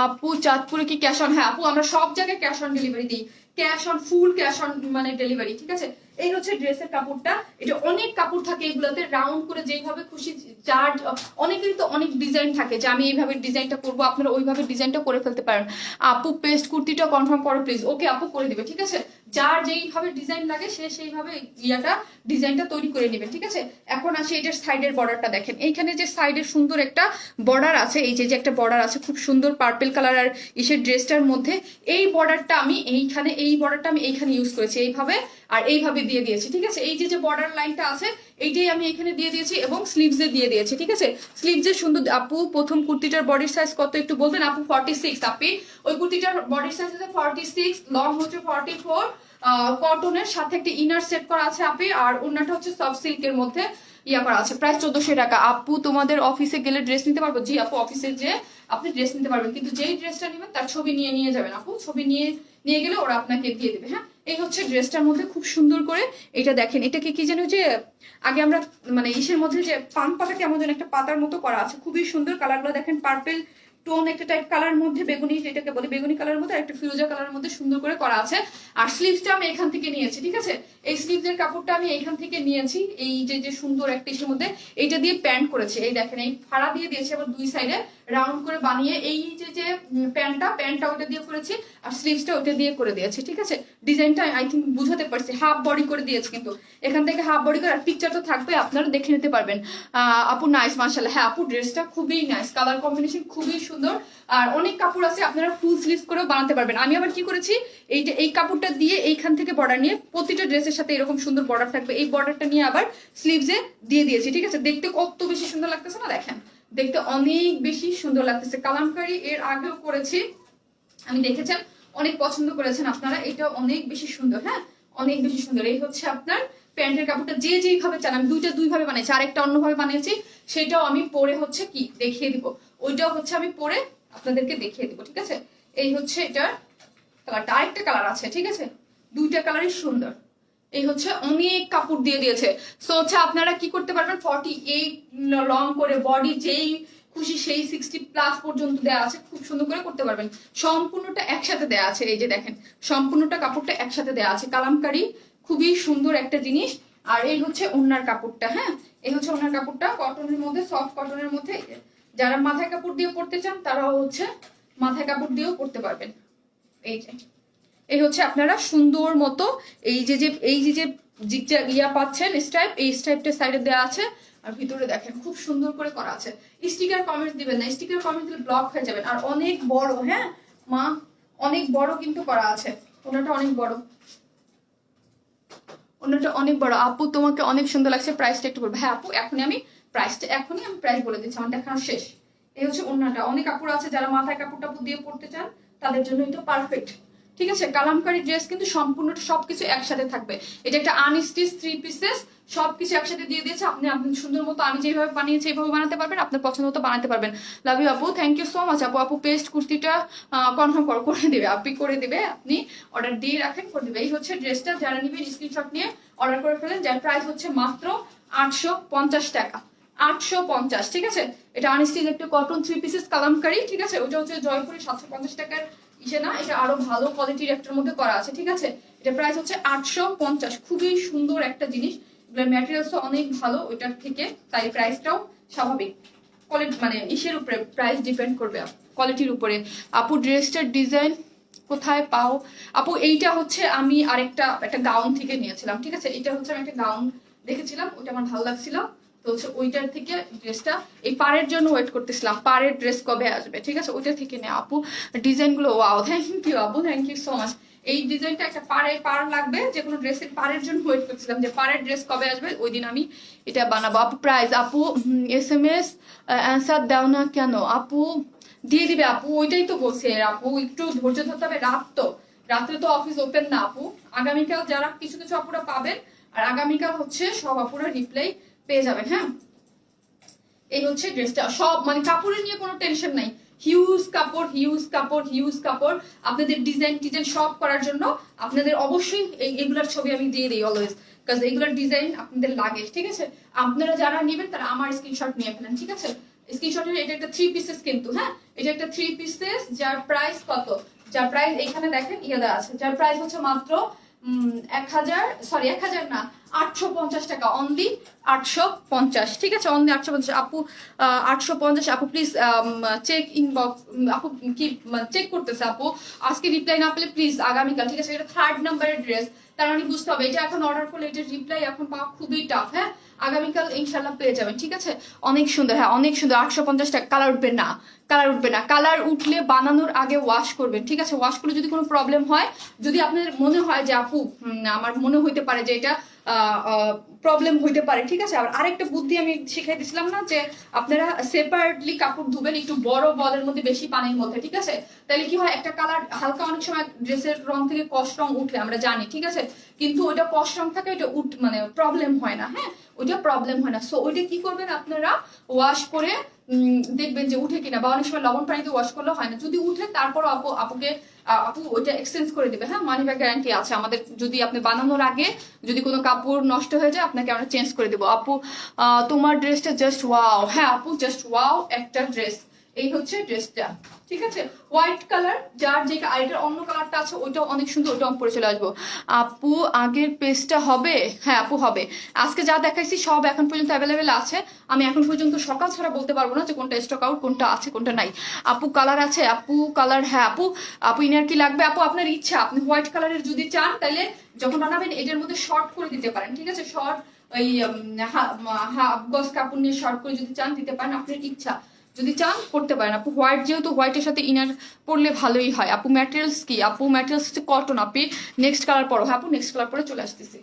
আপু চাঁদপুরে কি ক্যাশ অন? হ্যাঁ আপু, আমরা সব জায়গায় ক্যাশ অন ডেলিভারি দিই, cash on, full cash on মানে ডেলিভারি, ঠিক আছে। এই হচ্ছে ড্রেসের কাপড়টা। এটা অনেক কাপড় থাকে এগুলোতে, রাউন্ড করে যেইভাবে খুশি চার্জ, অনেকেরই তো অনেক ডিজাইন থাকে যে আমি এইভাবে ডিজাইনটা করবো, আপনারা ওইভাবে ডিজাইনটা করে ফেলতে পারেন। আপু পেস্ট কুর্তিটা কনফার্ম করো প্লিজ। ওকে আপু, করে দিবে, ঠিক আছে। যার যেইভাবে ডিজাইন লাগে সে সেইভাবে ইয়াটা ডিজাইনটা তৈরি করে নেবে, ঠিক আছে। এখন আসি এটার সাইডের বর্ডারটা দেখেন, এইখানে যে সাইডের সুন্দর একটা বর্ডার আছে, এই যে একটা বর্ডার আছে খুব সুন্দর পার্পেল কালার আর ইসের ড্রেসটার মধ্যে, এই বর্ডারটা আমি এইখানে, এই বর্ডারটা আমি এইখানে ইউজ করেছি এইভাবে, আর এইভাবে দিয়ে দিয়েছি, ঠিক আছে। এই যে বর্ডার লাইনটা আছে এইটাই আমি এখানে দিয়ে দিয়েছি এবং স্লিভসে দিয়ে দিয়েছি, ঠিক আছে। স্লিভসে সুন্দর। আপু প্রথম কুর্তিটার বডির সাইজ কত একটু বলবেন? আপু 46। আপনি ওই কুর্তিটার বডির সাইজ হচ্ছে 46, লং হচ্ছে 44, কটনের সাথে একটা ইনার সেট করা আছে আপি, আর অন্যটা হচ্ছে সফট সিল্কের মধ্যে ইয়া করা আছে, প্রায় 1400 টাকা। আপু তোমাদের অফিসে গেলে ড্রেস নিতে পারবো? জি আপু, অফিসে যে আপনি ড্রেস নিতে পারবেন, কিন্তু যেই ড্রেসটা নেবেন তার ছবি নিয়ে যাবেন আপু, ছবি নিয়ে গেলে ওরা আপনাকে দিয়ে দেবে। হ্যাঁ, এই হচ্ছে ড্রেসটার মধ্যে খুব সুন্দর করে এটা দেখেন, এটাকে কি জানো যে আগে আমরা মানে ইসের মধ্যে যে পান পাতা কেমন যেন একটা পাতার মতো করা আছে, খুবই সুন্দর। কালারগুলো দেখেন, পার্পেল টোন একটা টাইপ কালার মধ্যে, বেগুনি যেটাকে বলি বেগুনি কালারের মধ্যে, একটা ফিরোজা কালারের মধ্যে সুন্দর করে করা আছে। আর স্লিভসটা আমি এখান থেকে নিয়েছি, ঠিক আছে। এই স্লিভসের কাপড়টা আমি এইখান থেকে নিয়েছি, এই যে সুন্দর একটা ইসের মধ্যে এইটা দিয়ে প্যান্ট করেছি। এই দেখেন, এই ফাড়া দিয়ে দিয়েছি আবার দুই সাইডে রাউন্ড করে বানিয়ে, এই যে প্যান্টটা ওটা দিয়ে করেছি, আর স্লিভসটা ওটা দিয়ে করে দিয়েছি, ঠিক আছে। ডিজাইনটা আই থিঙ্ক বুঝাতে পারছি, হাফ বডি করে দিয়েছি, কিন্তু এখান থেকে হাফ বডি করে, আর পিকচার তো থাকবে আপনারা দেখে নিতে পারবেন। আপু নাইস, মাশাআল্লাহ। হ্যাঁ আপু, ড্রেসটা খুবই নাইস, কালার কম্বিনেশন খুবই সুন্দর। আর অনেক কাপড় আছে আপনারা ফুল স্লিভ করেও বানাতে পারবেন। আমি আবার কি করেছি, এই কাপড়টা দিয়ে এইখান থেকে বর্ডার নিয়ে, প্রতিটা ড্রেসের সাথে এরকম সুন্দর বর্ডার থাকবে, এই বর্ডারটা নিয়ে আবার স্লিভসে দিয়ে দিয়েছি, ঠিক আছে। দেখতে কত বেশি সুন্দর লাগতেছে না, দেখেন দেখতে অনেক বেশি সুন্দর লাগতেছে। কালামকারী এর আগেও করেছি, আমি দেখেছেন, অনেক পছন্দ করেছেন আপনারা, এটা অনেক বেশি সুন্দর। হ্যাঁ, অনেক বেশি সুন্দর। এই হচ্ছে আপনার প্যান্টের কাপড়টা, যে যেইভাবে চান, আমি দুইভাবে বানিয়েছি, আরেকটা অন্যভাবে বানিয়েছি, সেটাও আমি পরে হচ্ছে কি দেখিয়ে দিব, ওইটাও হচ্ছে আমি পরে আপনাদেরকে দেখিয়ে দিব, ঠিক আছে। এই হচ্ছে এটার কালারটা, আরেকটা কালার আছে, ঠিক আছে, দুইটা কালারই সুন্দর। এই হচ্ছে অনেক কাপড় দিয়ে দিয়েছে, সো হচ্ছে আপনারা কি করতে পারবেন, 48 লং করে বডি যেই খুশি সেই 60+ পর্যন্ত দেওয়া আছে, খুব সুন্দর করে করতে পারবেন। সম্পূর্ণটা একসাথে দেওয়া আছে, এই যে দেখেন সম্পূর্ণটা কাপড়টা একসাথে দেওয়া আছে। কালামকারী খুবই সুন্দর একটা জিনিস। আর এই হচ্ছে ওড়নার কাপড়টা। হ্যাঁ, এই হচ্ছে ওড়নার কাপড়টা, কটনের মধ্যে, সফট কটনের মধ্যে। যারা মাথায় কাপড় দিয়ে পরতে চান তারাও হচ্ছে মাথায় কাপড় দিয়েও পরতে পারবেন। এই হচ্ছে আপনারা সুন্দর মতো এই যে জিগজ্যাগ ইয়া পাচ্ছেন স্ট্রাইপ, এই স্ট্রাইপটা সাইডে দেওয়া আছে, আর ভিতরে দেখেন খুব সুন্দর করে করা আছে। স্টিকার কমেন্টস দিবেন না, স্টিকার কমেন্ট দিলে ব্লক হয়ে যাবেন। আর অনেক বড়, হ্যাঁ মা, অনেক বড় কিন্তু করা আছে, ওনাটা অনেক বড়, ওনাটা অনেক বড়। আপু তোমাকে অনেক সুন্দর লাগছে, প্রাইসটা একটু বলবো? হ্যাঁ আপু, এখনই আমি প্রাইস বলে দিচ্ছি, আমার দেখানো শেষ। এই হচ্ছে ওনাটা, অনেক কাপড় আছে, যারা মাথায় কাপড়টা দিয়ে পড়তে চান তাদের জন্য এটা পারফেক্ট, ঠিক আছে। কালামকারী ড্রেস কিন্তু সম্পূর্ণটা সবকিছু একসাথে থাকবে। এটা একটা আনস্টিচ 3 পিসেস, সবকিছু একসাথে দিয়ে দিয়েছে। আপনি সুন্দর মতো আমি যেভাবে বানিয়েছি এইভাবে বানাতে পারবেন, আপনার পছন্দ মতো বানাতে পারবেন। লাভ ইউ আপু, থ্যাংক ইউ সো মাচ আপু। আপু পেস্ট কুর্তিটা কনফার্ম করে দেবে, আপনি করে দেবে, আপনি অর্ডার দিয়ে রাখেন, করে দেবে। এই হচ্ছে ড্রেসটা, যারা নেবেন স্ক্রিনশট নিয়ে অর্ডার করে ফেলেন, যার প্রাইস হচ্ছে মাত্র 850 টাকা, 850, ঠিক আছে। এটা আনস্টিচ একটা কটন 3 পিসেস কালামকারী, ঠিক আছে। ওটা হচ্ছে জয়পুরি 750 টাকার ইসে না, এটা আরো ভালো কোয়ালিটির একটার মধ্যে করা আছে, ঠিক আছে। এটা প্রাইস হচ্ছে 850, খুবই সুন্দর একটা জিনিস, এগুলোর ম্যাটেরিয়ালসও অনেক ভালো ওইটার থেকে, তাই প্রাইসটাও স্বাভাবিক। কোয়ালিটি মানে ইসের উপরে প্রাইস ডিপেন্ড করবে, কোয়ালিটির উপরে। আপু ড্রেসটার ডিজাইন কোথায় পাও? আপু এইটা হচ্ছে আমি একটা গাউন থেকে নিয়েছিলাম, ঠিক আছে। এটা হচ্ছে আমি একটা গাউন দেখেছিলাম, ওটা আমার ভালো লাগছিল, তো হচ্ছে ওইটার থেকে ড্রেসটা, এই পাড়ের জন্য ওয়েট করতেছিলাম, পাড়ের ড্রেস কবে আসবে, ঠিক আছে, ওইটা থেকে নেওয়া। আপু ডিজাইনগুলো ওয়াও, থ্যাংক ইউ আপু, থ্যাংক ইউ সো মাচ। এই ডিজাইনটা একটা পাড় লাগবে, যে কোনো ড্রেসের পাড়ের জন্য ওয়েট করছিলাম যে পাড়ের ড্রেস কবে আসবে, ওই দিন আমি এটা বানাবো। আপু প্রাইস, আপু SMS অ্যান্সার দাও না কেন আপু? দিয়ে দিবে আপু, ওইটাই তো বলছে আপু, একটু ধৈর্য ধরতে হবে, রাত্রে তো অফিস ওপেন না আপু। আগামীকাল যারা কিছু কিছু আপুরা পাবেন, আর আগামীকাল হচ্ছে সব আপুরা রিপ্লাই পেয়ে যাবেন। হ্যাঁ, এই হচ্ছে ড্রেসটা, সব মানে কাপড়ের নিয়ে কোনো টেনশন নাই, হিউজ কাপড় হিউজ কাপড় হিউজ কাপড়। আপনাদের ডিজাইন সব করার জন্য আপনাদের অবশ্যই এগুলার ছবি আমি দিয়ে দিই অলওয়েজ, কাজ এগুলার ডিজাইন আপনাদের লাগে। ঠিক আছে, আপনারা যারা নেবেন তারা আমার স্ক্রিনশট নিয়ে ফেলেন। ঠিক আছে, স্ক্রিনশটের এটা একটা 3 পিসেস কিন্তু, হ্যাঁ এটা একটা 3 পিসেস, যার প্রাইস কত, যার প্রাইস এখানে দেখেন ইয়াদা আছে, যার প্রাইস হচ্ছে মাত্র 1000 না 850 টাকা, অনলি 850। ঠিক আছে, অনলি 850 আপু, 850 আপু প্লিজ চেক ইনবক্স, আপু কি চেক করতেছে আপু, আজকে রিপ্লাই না পেলে প্লিজ আগামীকাল। ঠিক আছে, এটা 3rd নাম্বারের ড্রেস, তার মানে বুঝতে হবে এটা এখন অর্ডার করলে এটার রিপ্লাই এখন পাওয়া খুবই টাফ। হ্যাঁ, আগামীকাল ইনশাল্লাহ পেয়ে যাবেন। ঠিক আছে, অনেক সুন্দর, হ্যাঁ অনেক সুন্দর। 850 টাকা, কালার উঠবে না, কালার উঠলে বানানোর আগে ওয়াশ করবেন। ঠিক আছে, ওয়াশ করলে যদি কোনো প্রবলেম হয়, যদি আপনাদের মনে হয় যে আপু আমার মনে হইতে পারে যে এটা প্রবলেম হইতে পারে, ঠিক আছে, আরেকটা বুদ্ধি আমি শিখাই দিছিলাম না, যে আপনারা সেপারেটলি কাপড় ধুবেন একটু বড় বলের মধ্যে, বেশি পানির মধ্যে। ঠিক আছে, তাহলে কি হয়, একটা কালার হালকা, অনেক সময় ড্রেসের রং থেকে কস রং উঠে আমরা জানি। ঠিক আছে, কিন্তু ওইটা কস রং থাকে, ওইটা মানে প্রবলেম হয় না। হ্যাঁ, ওইটা প্রবলেম হয় না। সো ওইটা কি করবেন আপনারা, ওয়াশ করে দেখবেন যে উঠে কিনা, বা অনেক সময় লবণ পানিতে ওয়াশ করলে হয় না, যদি উঠে তারপর আপু ওইটা এক্সচেঞ্জ করে দিবে। হ্যাঁ, মানি ব্যাক গ্যারান্টি আছে আমাদের, যদি আপনি বানানোর আগে যদি কোনো কাপড় নষ্ট হয়ে যায় আপনাকে আমরা চেঞ্জ করে দেবো। আপু তোমার ড্রেসটা জাস্ট ওয়াও। হ্যাঁ আপু, জাস্ট ওয়াও একটা ড্রেস, এই হচ্ছে ড্রেসটা। ঠিক আছে, হোয়াইট কালার, যার যে আইটার অন্য কালারটা আছে ওইটাও অনেক সুন্দর, ওইটা আমি পরে চলে আসবো। আপু আগের পেজটা হবে? হ্যাঁ আপু হবে, আজকে যা দেখাইছি সব এখন পর্যন্ত অ্যাভেলেবেল আছে। আমি এখন পর্যন্ত সকাল ছাড়া বলতে পারবো না যে কোনটা স্টক আউট, কোনটা আছে কোনটা নাই। আপু কালার আছে, আপু কালার, হ্যাঁ আপু ইনার কি লাগবে আপু? আপনার ইচ্ছা, আপনি হোয়াইট কালারের যদি চান তাহলে যখন বানাবেন এটার মধ্যে শর্ট করে দিতে পারেন। ঠিক আছে, শর্ট ওই হাফ গজ কাপড় নিয়ে শর্ট করে যদি চান দিতে পারেন, আপনার ইচ্ছা, যদি চান করতে পারেন। আপু হোয়াইট, যেহেতু হোয়াইটের সাথে ইনার পরলে ভালোই হয়। আপু ম্যাটেরিয়ালস কি? আপু ম্যাটেরিয়ালস হচ্ছে কটন। আপনি নেক্সট কালার পরো। হ্যাঁ আপু, নেক্সট কালার পরে চলে আসতেছি।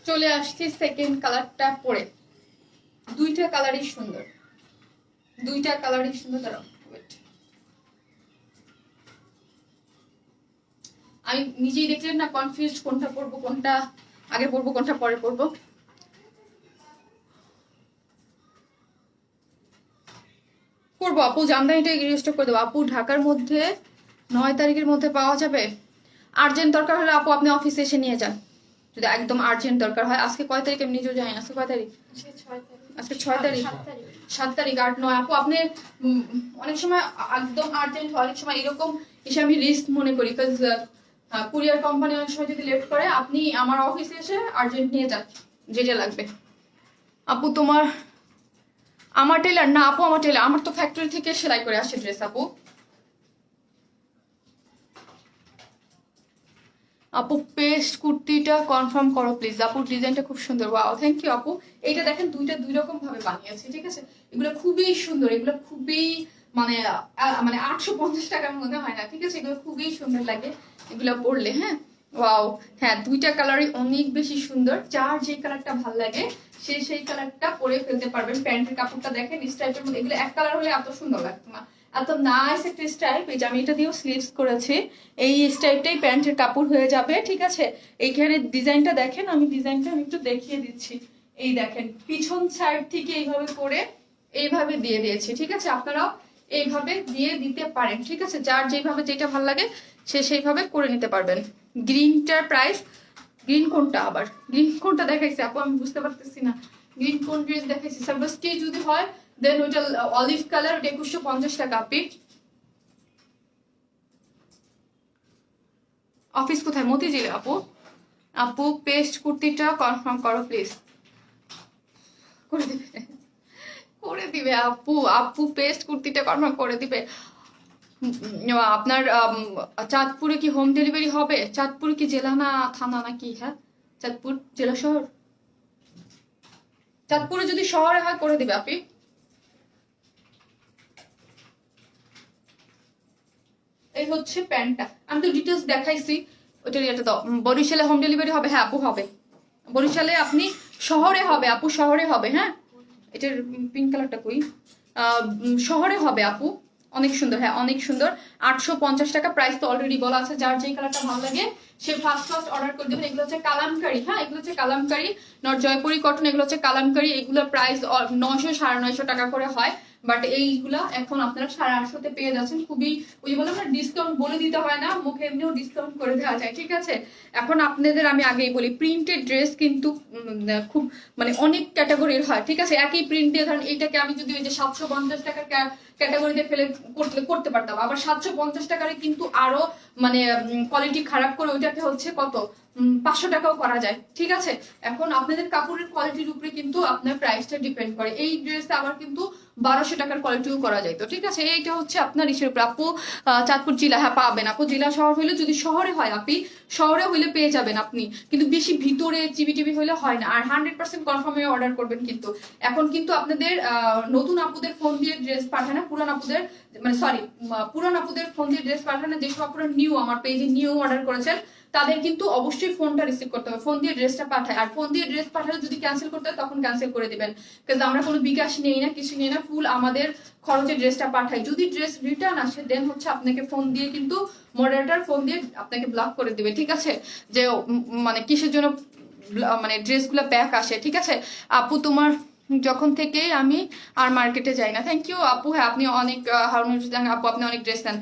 চলে আসছি সেকেন্ড কালারটা পরে। দুইটা কালারই সুন্দর, দাঁড়াও ওয়েট, আমি নিজেই দেখলেন না কনফিউজ, কোনটা পরবো, কোনটা আগে পরবো, কোনটা পরে পরবো। করবো আপু, জামদানিটা রিস্টক করে দেবো আপু। ঢাকার মধ্যে 9 তারিখের মধ্যে পাওয়া যাবে? আর্জেন্ট দরকার হলে আপু আপনি অফিসে এসে নিয়ে যান। যদি একদম আর্জেন্ট দরকার হয়। আজকে কয় তারিখ আমি নিজেও জানি না, আজকে কয় তারিখ? আজকে 6 তারিখ, 7 তারিখ, 8, 9। আপু আপনি অনেক সময় একদম আর্জেন্ট হয়, অনেক সময় এরকম এসে আমি রিস্ক মনে করি, বিকজ কুরিয়ার কোম্পানি অনেক সময় যদি লেট করে, আপনি আমার অফিসে এসে আর্জেন্ট নিয়ে যান যেটা লাগবে। আপু তোমার, আমার টেলার না আপু, আমার টেলার, আমার তো ফ্যাক্টরি থেকে সেলাই করে আসে ড্রেস আপু। আপু পেস্ট কুর্তিটা কনফার্ম করো প্লিজ আপু, ডিজাইনটা খুব সুন্দর। ওয়াও, থ্যাংক ইউ আপু। এইটা দেখেন দুই রকম ভাবে বানিয়েছি, ঠিক আছে? এগুলো খুবই সুন্দর, এগুলো খুবই মানে 850 টাকার মধ্যে হয় না, ঠিক আছে? এগুলো খুবই সুন্দর লাগে এগুলো পরলে। হ্যাঁ, ওয়াও, হ্যাঁ, দুইটা কালারই অনেক বেশি সুন্দর। যার যে কালারটা ভালো লাগে সে সেই কালারটা পরে ফেলতে পারবেন। প্যান্টের কাপড়টা দেখেন স্ট্রাইপের মধ্যে, এগুলো এক কালার হলে এত সুন্দর লাগতো না। এত নাইস একটা স্টাইপ। এই যে আমি এটা দিয়েও স্লিভস করেছি, এই স্টাইপটাই প্যান্টের কাপড় হয়ে যাবে, ঠিক আছে? এইখানে ডিজাইনটা দেখেন, আমি ডিজাইনটা আমি একটু দেখিয়ে দিচ্ছি। এই দেখেন পিছন সাইড থেকে এইভাবে করে এইভাবে দিয়ে দিয়েছি, ঠিক আছে? আপনারাও এইভাবে দিয়ে দিতে পারেন, ঠিক আছে? যার যেভাবে যেটা ভালো লাগে সে সেইভাবে করে নিতে পারবেন। গ্রিনটার প্রাইস, গ্রিন কোনটা আবার, গ্রিন কোনটা দেখাইছে আপু আমি বুঝতে পারতেছি না। গ্রিন কোন ড্রেস দেখাইছি? সার্ভাসটি যদি হয় দেন ওইটা অলিভ কালার, ওটা 2150 টাকা। আপি অফিস কোথায়? মতিঝিলে আপু। আপু পেস্ট কুর্তিটা কনফার্ম করো প্লিজ। করে দিবে, করে দিবে আপু। আপু পেস্ট কুর্তিটা কনফার্ম করে দিবে। আপনার চাঁদপুরে কি হোম ডেলিভারি হবে? চাঁদপুরে কি জেলা না থানা নাকি? হ্যাঁ, চাঁদপুর জেলা শহর। চাঁদপুরে যদি শহরে হয় করে দিবে আপনি। এই হচ্ছে প্যান্টটা, আমি তো ডিটেলস দেখাইছি। ওইটার ইয়েটা দাও। বরিশালে হোম ডেলিভারি হবে? হ্যাঁ আপু হবে। বরিশালে আপনি শহরে হবে আপু, শহরে হবে। হ্যাঁ, এটার পিঙ্ক কালারটা কই? শহরে হবে আপু। অনেক সুন্দর, হ্যাঁ অনেক সুন্দর। 850 টাকা প্রাইস তো অলরেডি বলা আছে। যার যেই কালারটা ভালো লাগে সে ফার্স্ট অর্ডার করে দেবেন। এগুলো হচ্ছে কালামকারি, হ্যাঁ এগুলো হচ্ছে কালামকারি, নট জয়পুরি কটন। এগুলো হচ্ছে কালামকারি। এগুলোর প্রাইস 900 950 টাকা করে হয়, বাট এইগুলা এখন আপনারা 850-তে পেয়ে যাচ্ছেন। খুবই ওই যে বললাম না, ডিসকাউন্ট বলে দিতে হয় না, মুখে এমনিও ডিসকাউন্ট করে দেওয়া যায়, ঠিক আছে? এখন আপনাদের আমি আগেই বলি, প্রিন্টেড ড্রেস কিন্তু খুব মানে অনেক ক্যাটাগরির হয়, ঠিক আছে? একই প্রিন্ট দিয়ে ধরেন এইটাকে আমি যদি ওই যে 750 টাকার ক্যাটাগরিতে ফেলে করতে পারতাম, আবার 750 টাকারে কিন্তু আরো মানে কোয়ালিটি খারাপ করে ওইটাকে হচ্ছে কত 500 টাকাও করা যায়, ঠিক আছে? এখন আপনাদের কাপড়ের কোয়ালিটির উপরে কিন্তু আপনার প্রাইসটা ডিপেন্ড করে। এই ড্রেসটা আবার কিন্তু 1200 টাকার কোয়ালিটিও করা যায়, তো ঠিক আছে? এইটা হচ্ছে আপনার ইসের উপর। আপু চাঁদপুর জেলা, হ্যাঁ পাবেন আপু। জেলা শহর হইলে, যদি শহরে হয় আপনি, শহরে হইলে পেয়ে যাবেন আপনি, কিন্তু বেশি ভিতরে চিবি হইলে হয় না। আর 100% কনফার্ম হয়ে অর্ডার করবেন। কিন্তু এখন কিন্তু আপনাদের নতুন আপুদের ফোন দিয়ে ড্রেস পাঠানো, পুরান আপুদের মানে সরি পুরান আপুদের ফোন দিয়ে ড্রেস পাঠানো, যেসব আপুরা নিউ আমার পেজে নিউ অর্ডার করেছেন তাদের কিন্তু অবশ্যই ফোনটা রিসিভ করতে হবে। ফোন দিয়ে ড্রেসটা পাঠায়, আর ফোন দিয়ে ড্রেস পাঠালে যদি ক্যান্সেল করতে হয় তখন ক্যান্সেল করে দিবেন, কারণ আমরা কোনো বিকাশ নেই না, কিছু নেই না, ফুল আমাদের খরচে ড্রেসটা পাঠাই। যদি ড্রেস রিটার্ন আসে দেন হচ্ছে আপনাকে ফোন দিয়ে কিন্তু মডারেটর ফোন দিয়ে আপনাকে ব্লক করে দিবে, ঠিক আছে? যে মানে কিসের জন্য মানে ড্রেসগুলো ব্যাক আসে, ঠিক আছে? আপু তোমার যখন থেকে আমি আর মার্কেটে যাই না। থ্যাংক ইউ আপু। হ্যাঁ আপনি অনেক আপু, আপনি অনেক ড্রেস নেন।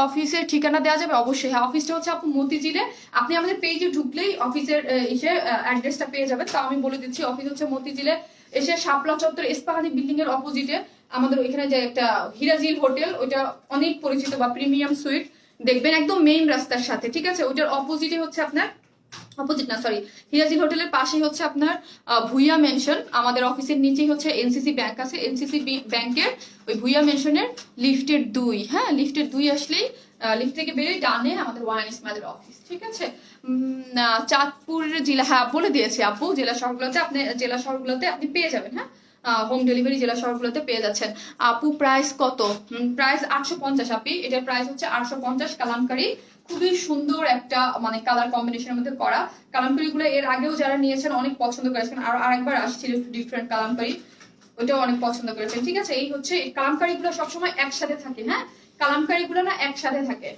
অফিসের ঠিকানা দেওয়া যাবে? অবশ্যই। হ্যাঁ, অফিসটা হচ্ছে আপু মতিঝিলে। আপনি আমাদের পেজে ঢুকলেই অফিসের এসে অ্যাড্রেসটা পেয়ে যাবেন। তো আমি বলে দিচ্ছি, অফিস হচ্ছে মতিঝিলে এসে শাপলা চত্বর ইস্পাহানি বিল্ডিং এর অপোজিটে আমাদের ওইখানে যে একটা হিরাজিল হোটেল, ওইটা অনেক পরিচিত, বা প্রিমিয়াম সুইট দেখবেন একদম মেইন রাস্তার সাথে, ঠিক আছে? ওইটার অপোজিটে হচ্ছে আপনার, অপোজিট না সরি, হিরাজিল হোটেলের পাশেই হচ্ছে আপনার ভুইয়া মেনশন। আমাদের অফিসের নিচেই হচ্ছে এনসিসি ব্যাংক আছে। এনসিসি ব্যাংকের ওই ভুইয়া মেনশনের লিফটের 2, হ্যাঁ লিফটের 2 আসলেই লিফট থেকে বেরিয়ে ডানে আমাদের ওয়াইন ইসমাইলের অফিস, ঠিক আছে? চাঁদপুর জেলা, হ্যাঁ বলে দিয়েছি আপু। জেলা শহরগুলোতে আপনি পেয়ে যাবেন। হ্যাঁ, হোম ডেলিভারি জেলা শহরগুলোতে পেয়ে যাচ্ছেন। আপু প্রাইস কত? প্রাইস 850 আপি। এটার প্রাইস হচ্ছে 850। কালামকারি, খুবই সুন্দর একটা মানে কালার কম্বিনেশনের মধ্যে করা। কালামকারি গুলো এর আগেও যারা নিয়েছেন অনেক পছন্দ করেছেন, আর আরেকবার আসছিল একটু ডিফারেন্ট কালামকারি, ওইটাও অনেক পছন্দ করেছেন, ঠিক আছে? এই হচ্ছে কালামকারি গুলো সবসময় একসাথে থাকে। হ্যাঁ, কালামকারি গুলো না একসাথে থাকে,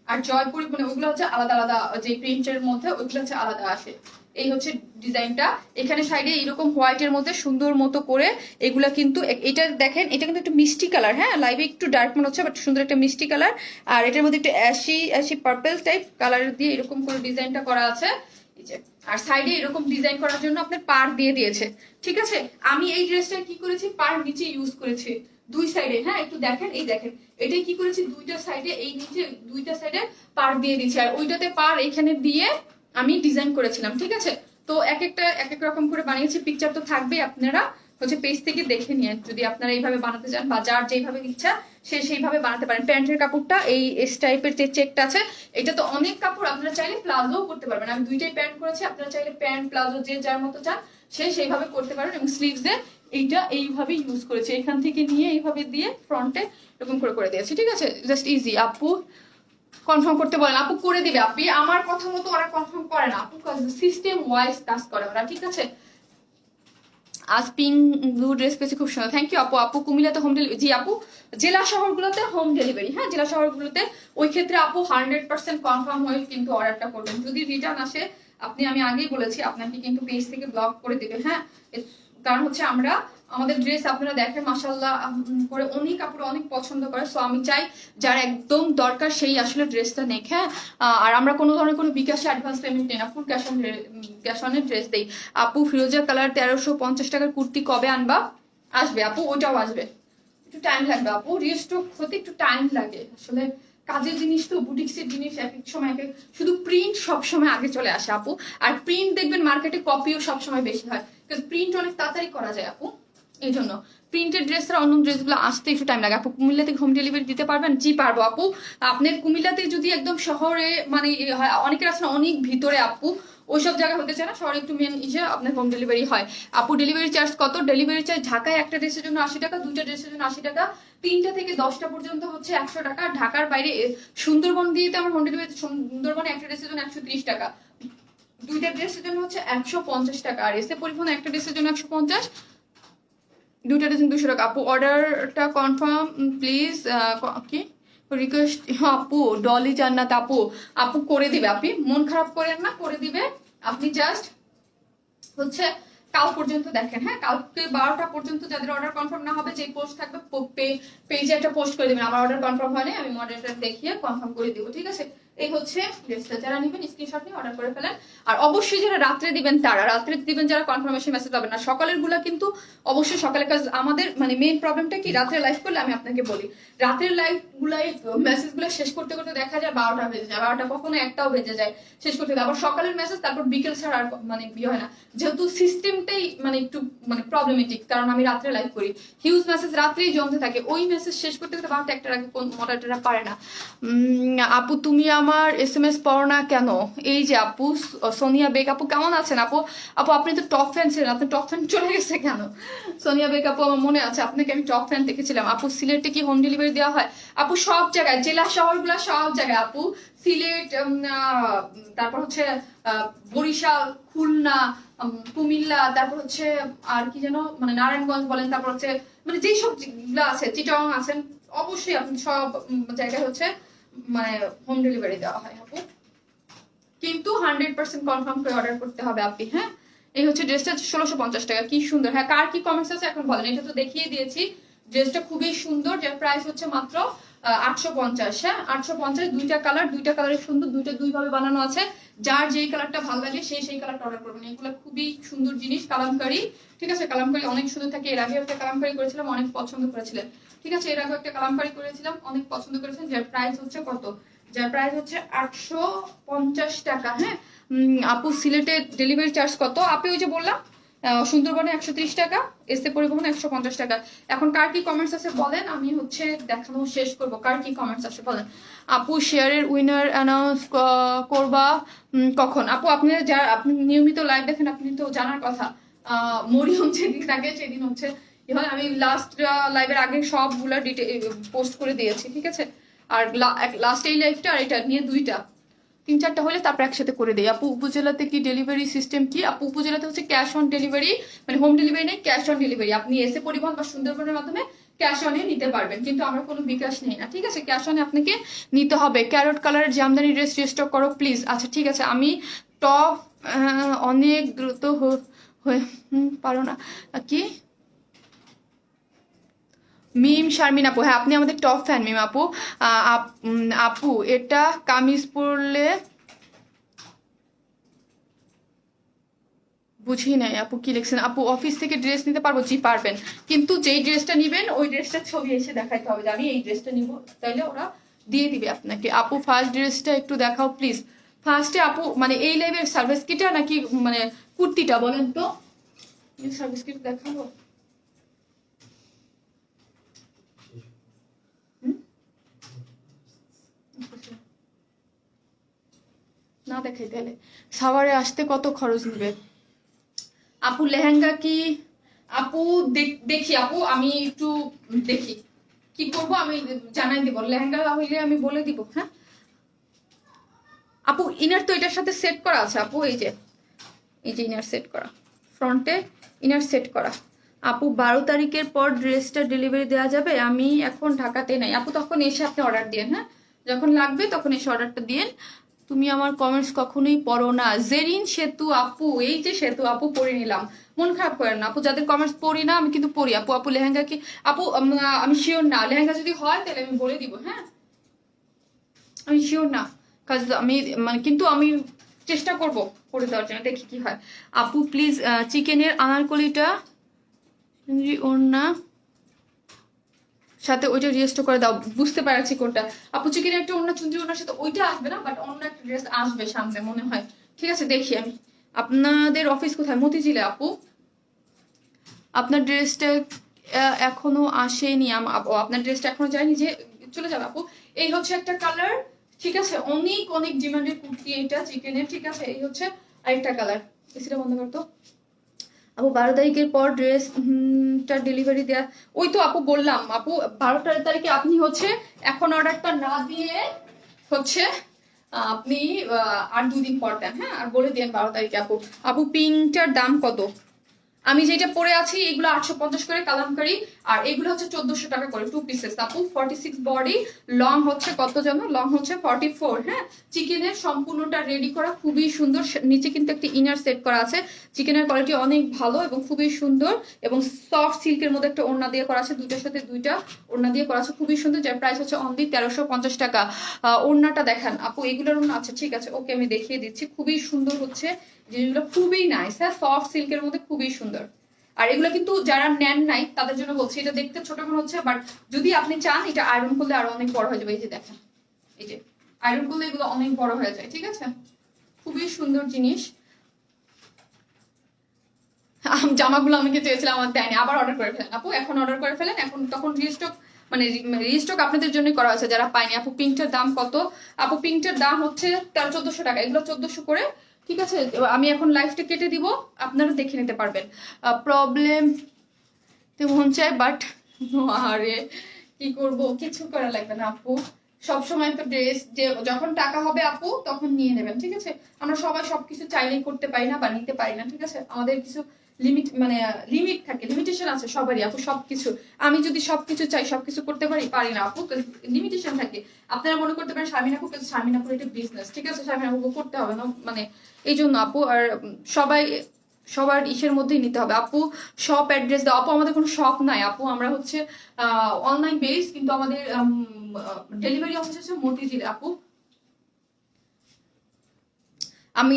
আর জয়পুরি মানে ওইগুলো হচ্ছে আলাদা আলাদা, যে প্রিন্টের মধ্যে ওইগুলো হচ্ছে আলাদা আসে। এই হচ্ছে ডিজাইনটা। এখানে সাইডে এইরকম হোয়াইটের মধ্যে সুন্দর মতো করে এগুলা কিন্তু, এটা দেখেন এটা কিন্তু একটু মিষ্টি কালার, হ্যাঁ লাইভে একটু ডার্ক মনে হচ্ছে বাট সুন্দর একটা মিষ্টি কালার। আর এটার মধ্যে একটু ashy ashy purple type colour দিয়ে এরকম করে ডিজাইনটা করা আছে। এই যে আর সাইডে এরকম ডিজাইন করার জন্য আপনার পার দিয়ে দিয়েছে, ঠিক আছে। আমি এই ড্রেসটা কি করেছি, পার নিচে ইউজ করেছি দুই সাইডে, হ্যাঁ একটু দেখেন, এই দেখেন এটাই কি করেছি, দুইটা সাইডে এই নিচে দুইটা সাইডে পার দিয়ে দিয়েছি, আর ওইটাতে পার এখানে দিয়ে আমি ডিজাইন করেছিলাম, ঠিক আছে। তো এক এক রকম করে বানিয়েছি, পিকচার তো থাকবেই, আপনারা হচ্ছে পেজ থেকে দেখে নিয়ে যদি আপনারা এইভাবে বানাতে চান বা যার যেইভাবে ইচ্ছা সে সেইভাবে বানাতে পারেন। প্যান্টের কাপড়টা এই এস টাইপের যে চেকটা আছে, এটা তো অনেক কাপড়, আপনারা চাইলে প্লাজো করতে পারবেন। আমি দুইটাই প্যান্ট করেছি, আপনারা চাইলে প্যান্ট প্লাজো যে যার মতো চান সে সেইভাবে করতে পারেন। এবং স্লিভসে এইটা এইভাবে ইউজ করেছি, এখান থেকে নিয়ে এইভাবে দিয়ে ফ্রন্টে এরকম করে করে দিয়েছি, ঠিক আছে। Just easy. আপু কনফার্ম করতে বলেন, আপু করে দিবে। আপনি আমার কথা মতো ওরা কনফার্ম করে না আপু, সিস্টেম ওয়াইজ কাজ করে ওরা, ঠিক আছে। আজ পিঙ্ক ব্লু ড্রেস পেয়েছি, খুব সুন্দর, থ্যাংক ইউ আপু। আপু কুমিল্লাতে হোম ডেলিভারি? জি আপু, জেলা শহরগুলোতে হোম ডেলিভারি, হ্যাঁ জেলা শহরগুলোতে। ওই ক্ষেত্রে আপু 100% কনফার্ম হয়ে কিন্তু অর্ডারটা করবেন। যদি রিটার্ন আসে আমি আগেই বলেছি আপনাকে কিন্তু পেজ থেকে ব্লক করে দেবে, হ্যাঁ। কারণ হচ্ছে আমাদের ড্রেস আপনারা দেখেন মাশাআল্লাহ করে অনেক কাপড় অনেক পছন্দ করে। সো আমি চাই যার একদম দরকার সেই আসলে ড্রেসটা নেক, হ্যাঁ। আর আমরা কোনো ধরনের কোনো বিকাশে অ্যাডভান্স পেমেন্ট নেই না, ফুল ক্যাশ অনে ড্রেস দেই। আপু ফিরোজা কালার 1350 টাকার কুর্তি কবে আনবা? আসবে আপু, ওটাও আসবে, একটু টাইম লাগবে আপু, রিস্টক হতে একটু টাইম লাগে আসলে। কাজের জিনিস তো, বুটিক্সের জিনিস এক এক সময় শুধু প্রিন্ট সবসময় আগে চলে আসে আপু। আর প্রিন্ট দেখবেন মার্কেটে কপিও সবসময় বেশি হয়, প্রিন্ট অনেক তাড়াতাড়ি করা যায় আপু, এই জন্য প্রিন্টেড ড্রেসরা অন্য ড্রেসগুলো আসতে একটু টাইম লাগে। আপু কুমিল্লাতে হোম ডেলিভারি দিতে পারবেন? জি পারবো আপু। আপনার কুমিল্লাতে যদি একদম শহরে মানে হয়, অনেকের আছে অনেক ভিতরে আপু, ওইসব জায়গা হতে চায় না, শহরে একটু মেন ইসে আপনার হোম ডেলিভারি হয়। আপু ডেলিভারি চার্জ কত? ডেলিভারি চার্জ ঢাকায় একটা ড্রেসের জন্য 80 টাকা, দুইটা ড্রেসের জন্য 80 টাকা, 3টা থেকে 10টা পর্যন্ত হচ্ছে 100 টাকা। ঢাকার বাইরে সুন্দরবন দিয়ে আমার হোম ডেলিভারি, সুন্দরবনে একটা ড্রেসের জন্য 130 টাকা, দুইটা ড্রেসের জন্য হচ্ছে 150 টাকা, আর এসে পরিবহন একটা ড্রেসের জন্য 150, দুইটা ড্রেস 200 টাকা। আপু অর্ডারটা কনফার্ম প্লিজ, কি রিকোয়েস্ট আপু, ডলি জান্নাত আপু, আপু করে দিবে, আপনি মন খারাপ করেন না, করে দিবে। আপনি জাস্ট হচ্ছে কাল পর্যন্ত দেখেন, হ্যাঁ কালকে 12টা পর্যন্ত যাদের অর্ডার কনফার্ম না হবে, যে পোস্ট থাকবে পেজে একটা পোস্ট করে দিবেন, আমার অর্ডার কনফার্ম হয়নি, আমি মডারেটর দেখিয়ে কনফার্ম করে দিব, ঠিক আছে। এই হচ্ছে ড্রেসটা, যারা নেবেন স্ক্রিনশট নিয়ে অর্ডার করে ফেলেন। আর অবশ্যই যারা রাত্রে দিবেন তারা রাত্রে দিবেন, যারা কনফার্মেশন মেসেজ পাবেন না। সকালের গুলা কিন্তু অবশ্যই সকালে, কাজ আমাদের মানে মেইন প্রবলেমটা কি, রাত্রে লাইভ করলে আমি আপনাকে বলি, রাতের লাইভ গুলাই মেসেজ গুলো শেষ করতে করতে দেখা যায় 12টা বেজে যায়, 12টা কখনো 1টাও বেজে যায় শেষ করতে। আবার সকালের মেসেজ তারপর বিকেল ছাড়া আর মানে বিয়ে হয় না, যেহেতু সিস্টেমটাই মানে একটু মানে প্রবলেমেটিক, কারণ আমি রাত্রে লাইভ করি, হিউজ মেসেজ রাত্রেই জমতে থাকে, ওই মেসেজ শেষ করতে করতে 12টা 1টার আগে কোন মডারেটররা পারে না। আপু তুমি আমার SMS পড়ো না কেন? এই যে আপু সোনিয়া বেগ আপু, কেমন আছেন আপু? আপু আপনি তো টপ ফ্যান ছিলেন, আপনি টপ ফ্যান চলে গেছে কেন? সোনিয়া বেগ আপু আমার মনে আছে আপনাকে আমি টপ ফ্যান দেখেছিলাম। আপু সিলেটে কি হোম ডেলিভারি দেওয়া হয়? আপু সব জায়গায়, জেলা শহরগুলো সব জায়গায় আপু, সিলেট, তারপর হচ্ছে বরিশাল, খুলনা, কুমিল্লা, তারপর হচ্ছে আর কি যেন মানে নারায়ণগঞ্জ বলেন, তারপর হচ্ছে মানে যেই সব গুলা আছে, চিটাগাং আছেন, অবশ্যই আপনি সব জায়গায় হচ্ছে মানে হোম ডেলিভারি দেওয়া হয় আপু, কিন্তু 100% কনফার্ম করে অর্ডার করতে হবে আপনি, হ্যাঁ। এই হচ্ছে ড্রেসটা 1650 টাকা, কি সুন্দর। হ্যাঁ কার কি কমেন্টস আছে এখন বলেন, এটা তো দেখিয়ে দিয়েছি। ড্রেসটা খুবই সুন্দর, যার প্রাইস হচ্ছে মাত্র 850, হ্যাঁ 850, দুইটা কালারের সুন্দর, দুইটা দুইভাবে বানানো আছে, যার যেই কালারটা ভালো লাগে সেই কালারটা অর্ডার করবেন। এগুলো খুবই সুন্দর জিনিস, কালামকারী, ঠিক আছে। কালামকারী অনেক সুন্দর থাকে, এর আগে একটা কালামকারী করেছিলাম, অনেক পছন্দ করেছিলেন, ঠিক আছে। এর আগে একটা কালামকারী করেছিলাম, অনেক পছন্দ করেছেন, যার প্রাইস হচ্ছে কত, যার প্রাইস হচ্ছে 850 টাকা, হ্যাঁ। আপু সিলেটের ডেলিভারি চার্জ কত? আপনি ওই যে বললাম সুন্দরবনে 130 টাকা, এসে পরিবহনে 150 টাকা। এখন কার কি কমেন্টস আছে বলেন, আমি হচ্ছে দেখানো শেষ করবো, কার কি কমেন্টস আছে বলেন। আপু শেয়ারের উইনার অ্যানাউন্স করবা কখন? আপু আপনি আপনি নিয়মিত লাইভ দেখেন, আপনি তো জানার কথা। মরিয়ম যেদিন থাকে সেদিন হচ্ছে আমি লাস্ট লাইভের আগে সবগুলা পোস্ট করে দিয়েছি, ঠিক আছে। আর লাস্ট এই লাইভটা আর এটা নিয়ে 2টা 3-4টা হলে তারপর একসাথে করে দেই। আপু উপজেলাতে কি ডেলিভারি সিস্টেম কি? আপু উপজেলাতে হচ্ছে ক্যাশ অন ডেলিভারি, মানে হোম ডেলিভারি নেই, ক্যাশ অন ডেলিভারি। আপনি এসে পরিবহন বা সুন্দরবনের মাধ্যমে ক্যাশ অনে নিতে পারবেন, কিন্তু আমরা কোনো বিকাশ নেই না, ঠিক আছে। ক্যাশ অনে আপনাকে নিতে হবে। ক্যারট কালারের জামদানি ড্রেস রিস্টক করো প্লিজ। আচ্ছা ঠিক আছে, আমি টপ অনেক দ্রুত হয়ে পারো না কি মিম শারমিন আপু, হ্যাঁ আপনি আমাদের টপ ফ্যান মিম আপু। আপু এটা কামিজ পরলে বুঝি নাই আপু কি লিখছেন। আপু অফিস থেকে ড্রেস নিতে পারবো? জি পারবেন, কিন্তু যেই ড্রেসটা নিবেন ওই ড্রেসটার ছবি এসে দেখাইতে হবে যে আমি এই ড্রেসটা নিব, তাইলে ওরা দিয়ে দিবে আপনাকে। আপু ফার্স্ট ড্রেসটা একটু দেখাও প্লিজ। ফার্স্টে আপু মানে এই লাইভের সার্ভিস কিটা নাকি মানে কুর্তিটা বলেন তো, সার্ভিস কিট দেখাবো? না দেখাই তাহলে। সাভারে আসতে কত খরচ নেবে আপু? লেহেঙ্গা কি আপু দেখি আপু, আমি একটু দেখি কি করবো, আমি জানাই দিব। লেহেঙ্গা হইলে আমি বলে দিব। হ্যাঁ আপু ইনার তো এটার সাথে সেট করা আছে আপু, এই যে ইনার সেট করা, ফ্রন্টে ইনার সেট করা। আপু 12 তারিখের পর ড্রেসটা ডেলিভারি দেওয়া যাবে? আমি এখন ঢাকাতে নাই আপু, তখন এসে আপনি অর্ডার দিন। হ্যাঁ যখন লাগবে তখন এসে অর্ডারটা দিন। তুমি আমার কমেন্টস কখনোই পড়ো না। জেরিন সেতু আপু, এই যে সেতু আপু পড়ে নিলাম, মন খারাপ করেন না আপু, যাদের কমেন্টস পড়ি না আমি কিন্তু পড়ি আপু। আপু লেহেঙ্গা কি আপু? আমি শিওর না, লেহেঙ্গা যদি হয় তাহলে আমি বলে দিব। হ্যাঁ আমি শিওর না, কাজ আমি মানে কিন্তু আমি চেষ্টা করব করে দেওয়ার জন্য, দেখি কি হয়। আপু প্লিজ চিকেনের আনারকলিটা ওড়না সাথে ওইটা রিয়েস্ট করে দাও। বুঝতে পারছি কোনটা আপু, চিকেনের একটা ওড়না চুন্দ্রি ওড়নার সাথে ওইটা আসবে না, বাট অন্য একটা ড্রেস আসবে সামনে মনে হয়। ঠিক আছে দেখি আমি। আপনাদের অফিস কোথায়? মতিঝিলে আপু। আপনার ড্রেসটা এখনো আসেনি? আপনার ড্রেসটা এখনো যায়নি, যে চলে যাবে আপু। এই হচ্ছে একটা কালার, ঠিক আছে, অনেক অনেক ডিমান্ডেড কুর্তি এটা চিকেনের। ঠিক আছে এই হচ্ছে আরেকটা কালার। এসিটা বন্ধ করতো আপু। 12 তারিখের পর ড্রেসটা ডেলিভারি দেয়া, ওই তো আপু বললাম আপু 12 তারিখে আপনি হচ্ছে এখন অর্ডারটা না দিয়ে হচ্ছে আপনি আর 2 দিন পর দেন। হ্যাঁ আর বলে দেন 12 তারিখে আপু। আপু পিঙ্কটার দাম কত? আমি যেটা পরে আছি এগুলো 850 করে কালামকারি, আর এগুলো হচ্ছে 1400 টাকা করে 2 পিসেস আপু। 46 বডি, লং হচ্ছে কত জানো? লং হচ্ছে 44। হ্যাঁ চিকেনের সম্পূর্ণটা রেডি করা, খুবই সুন্দর। নিচে কিন্তু একটা ইনার সেট করা আছে। চিকেনের কোয়ালিটি অনেক ভালো এবং খুবই সুন্দর, এবং সফট সিল্কের মধ্যে একটা ওড়না দিয়ে করা আছে, দুইটার সাথে দুইটা ওড়না দিয়ে করা আছে, খুবই সুন্দর, যার প্রাইস হচ্ছে অনলি 1350 টাকা। ওড়নাটা দেখান আপু, এগুলোর ওড়না আছে? ঠিক আছে ওকে আমি দেখিয়ে দিচ্ছি, খুবই সুন্দর হচ্ছে জিনিসগুলো, খুবই নাইস। হ্যাঁ সফট সিল্কের মধ্যে খুবই সুন্দর। আর এগুলো কিন্তু যারা নেন নাই তাদের জন্য বলছি, এটা দেখতে ছোট মনে হচ্ছে, বাট যদি আপনি চান এটা আয়রন করলে আরো অনেক বড় হয়ে যাবে। এই যে দেখেন, এই যে আয়রন করলে এগুলো অনেক বড় হয়ে যায়। ঠিক আছে খুবই সুন্দর জিনিস। জামাগুলো আমাকে চেয়েছিলাম, আমার দেয়নি, আবার অর্ডার করে ফেলেন আপু, এখন অর্ডার করে ফেলেন, এখন তখন রিস্টক মানে রিস্টক আপনাদের জন্যই করা হয়েছে যারা পায়নি। আপু পিঙ্কটার দাম কত? আপু পিঙ্কটার দাম হচ্ছে 1400 টাকা, এগুলো 1400 করে। ঠিক আছে আমি এখন লাইভটা কেটে দিব, আপনারা দেখে নিতে পারবেন। প্রবলেম তো মন চায়, বাট আরে কি করব, কিছু করা লাগবে না আপু। সবসময় তো ড্রেস যে যখন টাকা হবে আপু তখন নিয়ে নেবেন। ঠিক আছে আমরা সবাই সবকিছু চাইলেই করতে পারি না বা নিতে পারি না। ঠিক আছে আমাদের কিছু লিমিট মানে লিমিট থাকে, লিমিটেশন আছে সবারই আপু। সবকিছু আমি যদি সবকিছু চাই সবকিছু করতে পারি না আপু, লিমিটেশন থাকে। আপনারা মনে করতে পারেন শারমিন আপু, কিন্তু শারমিন আপুর এটা বিজনেস। ঠিক আছে শারমিন আপুকে করতে হবে না, মানে এই জন্য আপু। আর সবাই সবার ইসের মধ্যেই নিতে হবে আপু। শপ অ্যাড্রেস দাও আপু, আমাদের কোনো শপ নাই আপু, আমরা হচ্ছে অনলাইন বেস, কিন্তু আমাদের ডেলিভারি অফিস হচ্ছে মতিঝিল আপু।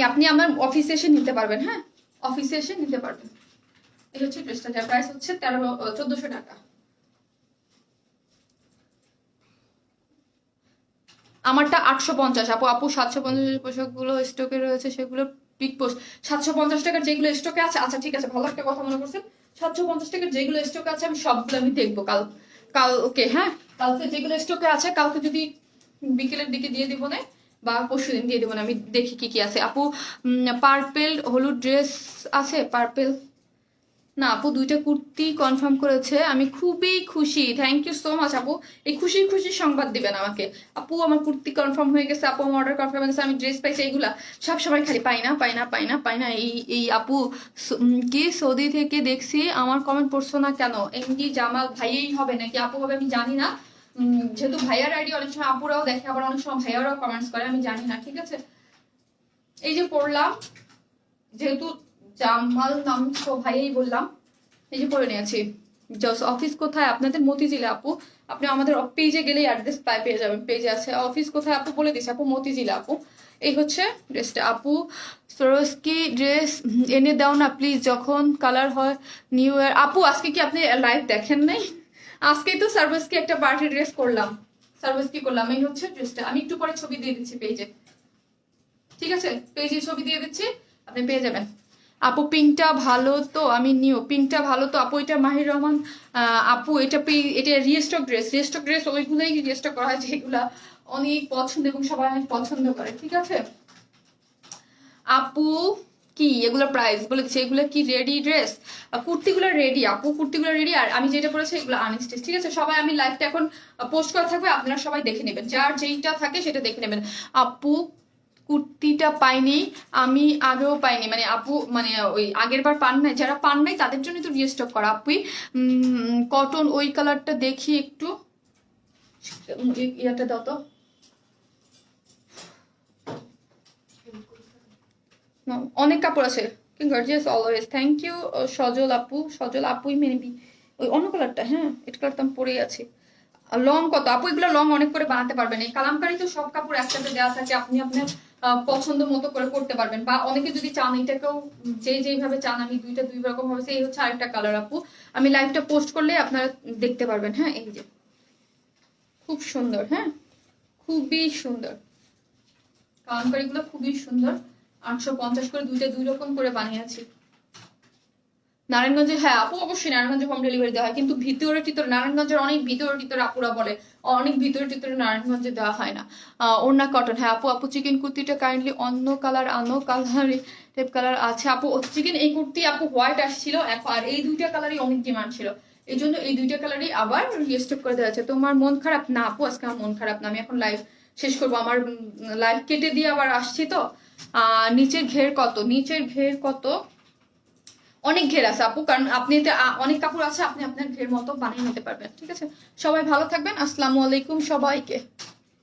আপনি আমার অফিসে এসে নিতে পারবেন। হ্যাঁ অফিসে এসে নিতে পারবেন। এই হচ্ছে ড্রেসটা, যার প্রাইস হচ্ছে 1400 টাকা। আমারটা 850 আপু। আপু 750 পোশাকগুলো স্টকে রয়েছে সেগুলো পিক পোস্ট। 750 টাকার যেগুলো স্টকে আছে, আচ্ছা ঠিক আছে ভালো একটা কথা মনে করছেন। 750 টাকার যেগুলো স্টকে আছে আমি সবগুলো আমি দেখবো কাল ওকে। হ্যাঁ কালকে যেগুলো স্টকে আছে কালকে যদি বিকেলের দিকে দিয়ে দিব না, বা পরশু দিন দিয়ে দেবো না, আমি দেখি কি কি আছে আপু। পার্পেল হলুদ ড্রেস আছে? পার্পেল না আপু, 2টা কুর্তি কনফার্ম করেছে, আমি খুবই খুশি। থ্যাংক ইউ সো মাচ আপু, এই খুশি খুশি সংবাদ দিবেন আমাকে। আপু আমার কুর্তি কনফার্ম হয়ে গেছে আপু, আমার অর্ডার কনফার্ম হয়ে গেছে, আমি ড্রেস পাইছি। এইগুলা সব সময় খালি পাই না পাই না পাই না পাই না, এই আপু কি সৌদি থেকে দেখছি, আমার কমেন্ট পড়ছো না কেন? এমডি জামাল ভাইয়াই হবে নাকি আপু হবে আমি জানি না, যেহেতু ভাইয়ার আইডি অনেক সময় আপুরাও দেখে, আবার অনেক সময় ভাইয়ারাও কমেন্টস করে, আমি জানি না। ঠিক আছে এই যে পরলাম, যেহেতু জামাল নাম তো ভাইই বললাম, এই যে পরে নিয়েছি। জাস্ট অফিস কোথায় আপনাদের? মতিঝিলে আপু। আপনি আমাদের পেজে গেলেই অ্যাড্রেস পেয়ে যাবেন, পেজে আছে। অফিস কোথায় আপু বলে দিছি আপু, মতিঝিলে আপু। এই হচ্ছে ড্রেসটা আপু। সরোজকি ড্রেস এনে দাও না প্লিজ, যখন কালার হয় নিউ ইয়ার। আপু আজকে কি আপনি লাইভ দেখেন নাই? আজকেই তো সার্ভিসকি একটা পার্টি ড্রেস করলাম, সার্ভিসকি করলাম। এই হচ্ছে ড্রেসটা, আমি একটু পরে ছবি দিয়ে দিচ্ছি পেজে, ঠিক আছে? পেজে ছবি দিয়ে দিচ্ছি, আপনি পেয়ে যাবেন। আপু পিঙ্কটা ভালো তো, আমি নিও। পিঙ্কটা ভালো তো আপু, এটা মাহির রহমান আপু। এটা রিস্টক ড্রেস ওইগুলোই রিস্টক করা হয় যেগুলা অনেক পছন্দ এবং সবাই অনেক পছন্দ করে, ঠিক আছে আপু? কি এগুলো প্রাইস বলে দিচ্ছে, এগুলো কি রেডি ড্রেস? কুর্তিগুলো রেডি আপু, কুর্তিগুলো রেডি। আর আমি যেটা পরেছি এগুলো আনস্টিচ, ঠিক আছে? সবাই আমি লাইভটা এখন পোস্ট করা থাকবে, আপনারা সবাই দেখে নেবেন, যার যেইটা থাকে সেটা দেখে নেবেন। আপু কুর্তিটা পাইনি, আমি আগেও পাইনি, মানে আপু মানে ওই আগের বার পান নাই, যারা পান নাই তাদের জন্য তো রিস্টক করা আপুই। কটন ওই কালারটা দেখি একটু, ইয়াটা দাও তো। অনেক কাপড় আছে, গর্জিয়াস অলওয়েজ, থ্যাংক ইউ সজল আপু। সজল আপুই মেবি ওই অন্য কালারটা, হ্যাঁ এটা কালার তো আমি পরেই আছি। লং কত আপু? এগুলো লং অনেক করে বানাতে পারবেন, এই কালামকারি তো সব কাপড় একসাথে দেওয়া থাকে, আপনি আপনার পছন্দ মতো করে করতে পারবেন। বা অনেকে যদি চান এটাকেও যেইভাবে চান, আমি দুই রকম ভাবে, এই হচ্ছে আরেকটা কালার আপু। আমি লাইভটা পোস্ট করলে আপনারা দেখতে পারবেন। হ্যাঁ এই যে খুব সুন্দর, হ্যাঁ খুবই সুন্দর, কালামকারি গুলো খুবই সুন্দর। 850 করে, দুই রকম করে বানিয়েছি। নারায়ণগঞ্জে, হ্যাঁ আপু অবশ্যই নারায়ণগঞ্জে হোম ডেলিভারি দেওয়া হয়, কিন্তু ভিতরে টিতরে, নারায়ণগঞ্জের অনেক ভিতরে আপুরা বলে অনেক ভিতরে নারায়ণগঞ্জে দেওয়া হয় না। ওড়না কটন, হ্যাঁ আপু। আপু চিকেন কুর্তিটা কাইন্ডলি অন্য কালার আনো, কালার টেপ কালার আছে আপু। চিকেন এই কুর্তি আপু হোয়াইট আসছিল, আর এই দুইটা কালারই অনেক ডিমান্ড ছিল, এই জন্য এই দুইটা কালারই আবার রিস্টক করে দেওয়া আছে। তোমার মন খারাপ না আপু? আজকে আমার মন খারাপ না, আমি এখন লাইভ শেষ করবো, আমার লাইভ কেটে দিয়ে আবার আসছি তো। নিচের ঘের কত? নিচের ঘের কত? অনেক ঘের আছে আপু, কারণ আপনি এতে অনেক কাপড় আছে, আপনি আপনার ঘের মতো বানিয়ে নিতে পারবেন, ঠিক আছে? সবাই ভালো থাকবেন, আসসালামু আলাইকুম সবাইকে।